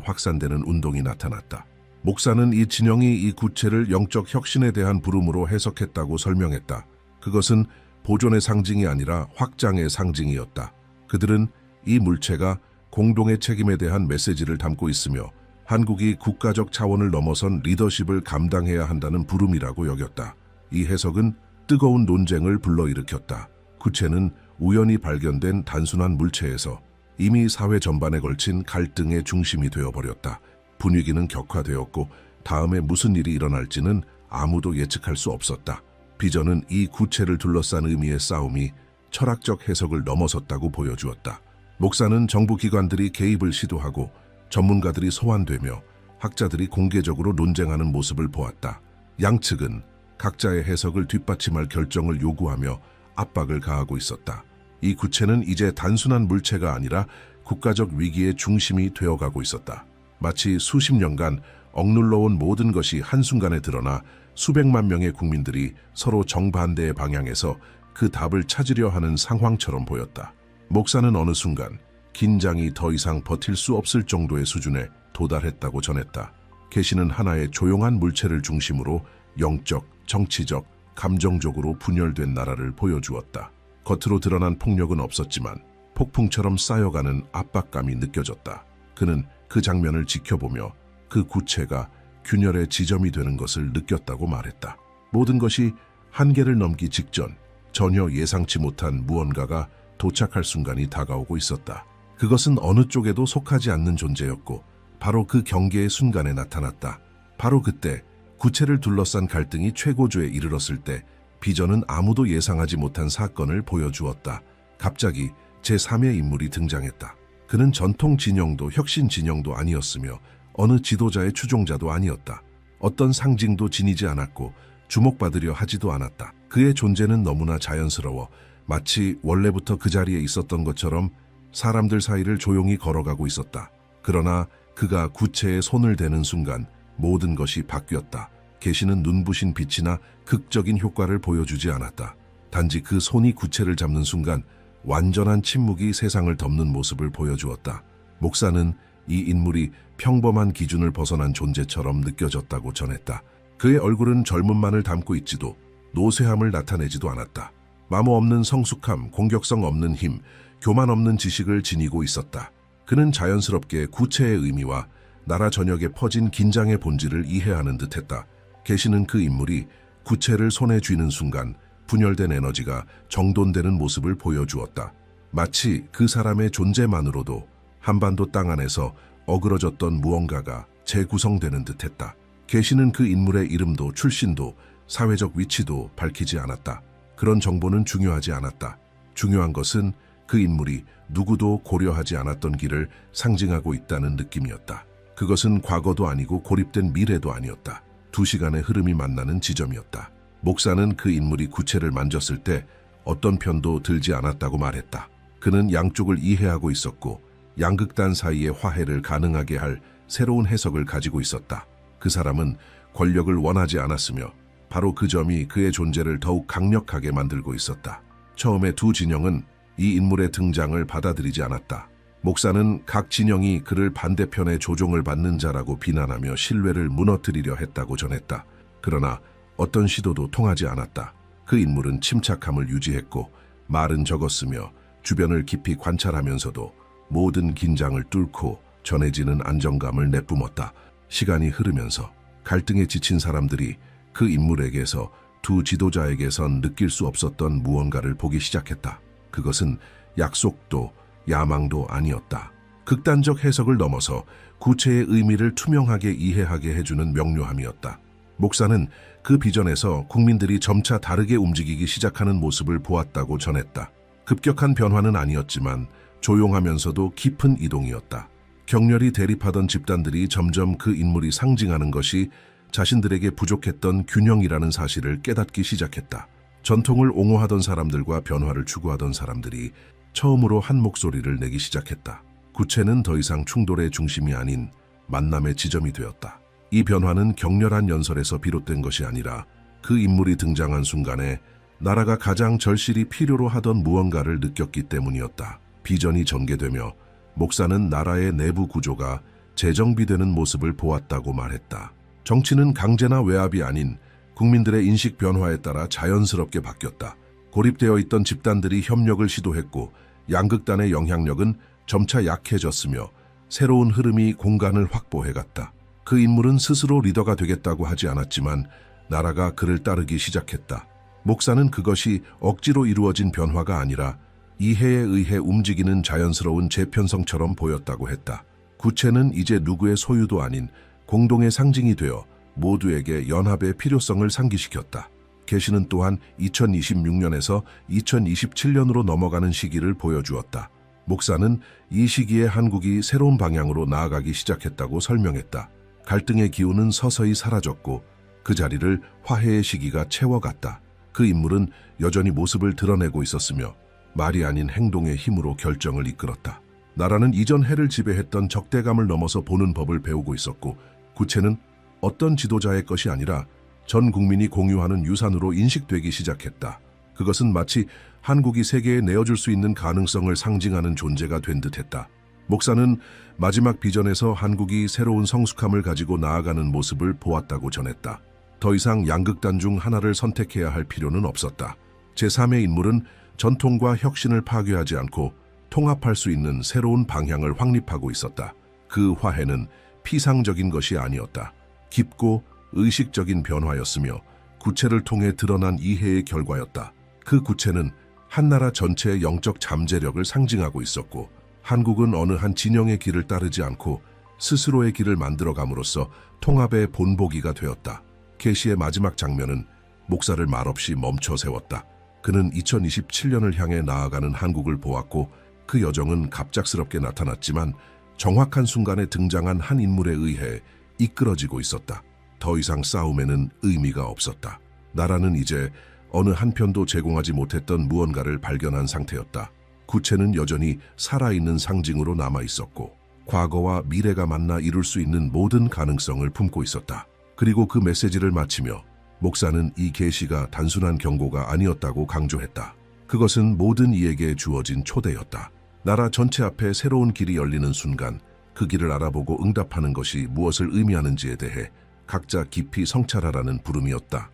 확산되는 운동이 나타났다. 목사는 이 진영이 이 구체를 영적 혁신에 대한 부름으로 해석했다고 설명했다. 그것은 보존의 상징이 아니라 확장의 상징이었다. 그들은 이 물체가 공동의 책임에 대한 메시지를 담고 있으며 한국이 국가적 차원을 넘어선 리더십을 감당해야 한다는 부름이라고 여겼다. 이 해석은 뜨거운 논쟁을 불러일으켰다. 구체는 우연히 발견된 단순한 물체에서 이미 사회 전반에 걸친 갈등의 중심이 되어버렸다. 분위기는 격화되었고 다음에 무슨 일이 일어날지는 아무도 예측할 수 없었다. 비전은 이 구체를 둘러싼 의미의 싸움이 철학적 해석을 넘어섰다고 보여주었다. 목사는 정부 기관들이 개입을 시도하고 전문가들이 소환되며 학자들이 공개적으로 논쟁하는 모습을 보았다. 양측은 각자의 해석을 뒷받침할 결정을 요구하며 압박을 가하고 있었다. 이 구체는 이제 단순한 물체가 아니라 국가적 위기의 중심이 되어가고 있었다. 마치 수십 년간 억눌러온 모든 것이 한순간에 드러나 수백만 명의 국민들이 서로 정반대의 방향에서 그 답을 찾으려 하는 상황처럼 보였다. 목사는 어느 순간 긴장이 더 이상 버틸 수 없을 정도의 수준에 도달했다고 전했다. 계시는 하나의 조용한 물체를 중심으로 영적, 정치적, 감정적으로 분열된 나라를 보여주었다. 겉으로 드러난 폭력은 없었지만 폭풍처럼 쌓여가는 압박감이 느껴졌다. 그는 그 장면을 지켜보며 그 구체가 균열의 지점이 되는 것을 느꼈다고 말했다. 모든 것이 한계를 넘기 직전 전혀 예상치 못한 무언가가 도착할 순간이 다가오고 있었다. 그것은 어느 쪽에도 속하지 않는 존재였고 바로 그 경계의 순간에 나타났다. 바로 그때 구체를 둘러싼 갈등이 최고조에 이르렀을 때 비전은 아무도 예상하지 못한 사건을 보여주었다. 갑자기 제3의 인물이 등장했다. 그는 전통 진영도 혁신 진영도 아니었으며 어느 지도자의 추종자도 아니었다. 어떤 상징도 지니지 않았고 주목받으려 하지도 않았다. 그의 존재는 너무나 자연스러워 마치 원래부터 그 자리에 있었던 것처럼 사람들 사이를 조용히 걸어가고 있었다. 그러나 그가 구체에 손을 대는 순간 모든 것이 바뀌었다. 계시는 눈부신 빛이나 극적인 효과를 보여주지 않았다. 단지 그 손이 구체를 잡는 순간 완전한 침묵이 세상을 덮는 모습을 보여주었다. 목사는 이 인물이 평범한 기준을 벗어난 존재처럼 느껴졌다고 전했다. 그의 얼굴은 젊음만을 담고 있지도 노쇠함을 나타내지도 않았다. 마모 없는 성숙함, 공격성 없는 힘, 교만 없는 지식을 지니고 있었다. 그는 자연스럽게 구체의 의미와 나라 전역에 퍼진 긴장의 본질을 이해하는 듯했다. 계시는 그 인물이 구체를 손에 쥐는 순간 분열된 에너지가 정돈되는 모습을 보여주었다. 마치 그 사람의 존재만으로도 한반도 땅 안에서 어그러졌던 무언가가 재구성되는 듯했다. 계시는 그 인물의 이름도 출신도 사회적 위치도 밝히지 않았다. 그런 정보는 중요하지 않았다. 중요한 것은 그 인물이 누구도 고려하지 않았던 길을 상징하고 있다는 느낌이었다. 그것은 과거도 아니고 고립된 미래도 아니었다. 두 시간의 흐름이 만나는 지점이었다. 목사는 그 인물이 구체를 만졌을 때 어떤 편도 들지 않았다고 말했다. 그는 양쪽을 이해하고 있었고 양극단 사이의 화해를 가능하게 할 새로운 해석을 가지고 있었다. 그 사람은 권력을 원하지 않았으며 바로 그 점이 그의 존재를 더욱 강력하게 만들고 있었다. 처음에 두 진영은 이 인물의 등장을 받아들이지 않았다. 목사는 각 진영이 그를 반대편의 조종을 받는 자라고 비난하며 신뢰를 무너뜨리려 했다고 전했다. 그러나 어떤 시도도 통하지 않았다. 그 인물은 침착함을 유지했고 말은 적었으며 주변을 깊이 관찰하면서도 모든 긴장을 뚫고 전해지는 안정감을 내뿜었다. 시간이 흐르면서 갈등에 지친 사람들이 그 인물에게서 두 지도자에게선 느낄 수 없었던 무언가를 보기 시작했다. 그것은 약속도 야망도 아니었다. 극단적 해석을 넘어서 구체의 의미를 투명하게 이해하게 해주는 명료함이었다. 목사는 그 비전에서 국민들이 점차 다르게 움직이기 시작하는 모습을 보았다고 전했다. 급격한 변화는 아니었지만 조용하면서도 깊은 이동이었다. 격렬히 대립하던 집단들이 점점 그 인물이 상징하는 것이 자신들에게 부족했던 균형이라는 사실을 깨닫기 시작했다. 전통을 옹호하던 사람들과 변화를 추구하던 사람들이 처음으로 한 목소리를 내기 시작했다. 구체는 더 이상 충돌의 중심이 아닌 만남의 지점이 되었다. 이 변화는 격렬한 연설에서 비롯된 것이 아니라 그 인물이 등장한 순간에 나라가 가장 절실히 필요로 하던 무언가를 느꼈기 때문이었다. 비전이 전개되며 목사는 나라의 내부 구조가 재정비되는 모습을 보았다고 말했다. 정치는 강제나 외압이 아닌 국민들의 인식 변화에 따라 자연스럽게 바뀌었다. 고립되어 있던 집단들이 협력을 시도했고 양극단의 영향력은 점차 약해졌으며 새로운 흐름이 공간을 확보해갔다. 그 인물은 스스로 리더가 되겠다고 하지 않았지만 나라가 그를 따르기 시작했다. 목사는 그것이 억지로 이루어진 변화가 아니라 이해에 의해 움직이는 자연스러운 재편성처럼 보였다고 했다. 구체는 이제 누구의 소유도 아닌 공동의 상징이 되어 모두에게 연합의 필요성을 상기시켰다. 계시는 또한 2026년에서 2027년으로 넘어가는 시기를 보여주었다. 목사는 이 시기에 한국이 새로운 방향으로 나아가기 시작했다고 설명했다. 갈등의 기운은 서서히 사라졌고 그 자리를 화해의 시기가 채워갔다. 그 인물은 여전히 모습을 드러내고 있었으며 말이 아닌 행동의 힘으로 결정을 이끌었다. 나라는 이전 해를 지배했던 적대감을 넘어서 보는 법을 배우고 있었고 구체는 어떤 지도자의 것이 아니라 전 국민이 공유하는 유산으로 인식되기 시작했다. 그것은 마치 한국이 세계에 내어줄 수 있는 가능성을 상징하는 존재가 된 듯했다. 목사는 마지막 비전에서 한국이 새로운 성숙함을 가지고 나아가는 모습을 보았다고 전했다. 더 이상 양극단 중 하나를 선택해야 할 필요는 없었다. 제3의 인물은 전통과 혁신을 파괴하지 않고 통합할 수 있는 새로운 방향을 확립하고 있었다. 그 화해는 피상적인 것이 아니었다. 깊고 의식적인 변화였으며 구체를 통해 드러난 이해의 결과였다. 그 구체는 한나라 전체의 영적 잠재력을 상징하고 있었고 한국은 어느 한 진영의 길을 따르지 않고 스스로의 길을 만들어감으로써 통합의 본보기가 되었다. 계시의 마지막 장면은 목사를 말없이 멈춰 세웠다. 그는 2027년을 향해 나아가는 한국을 보았고 그 여정은 갑작스럽게 나타났지만 정확한 순간에 등장한 한 인물에 의해 이끌어지고 있었다. 더 이상 싸움에는 의미가 없었다. 나라는 이제 어느 한편도 제공하지 못했던 무언가를 발견한 상태였다. 구체는 여전히 살아있는 상징으로 남아있었고 과거와 미래가 만나 이룰 수 있는 모든 가능성을 품고 있었다. 그리고 그 메시지를 마치며 목사는 이 계시가 단순한 경고가 아니었다고 강조했다. 그것은 모든 이에게 주어진 초대였다. 나라 전체 앞에 새로운 길이 열리는 순간 그 길을 알아보고 응답하는 것이 무엇을 의미하는지에 대해 각자 깊이 성찰하라는 부름이었다.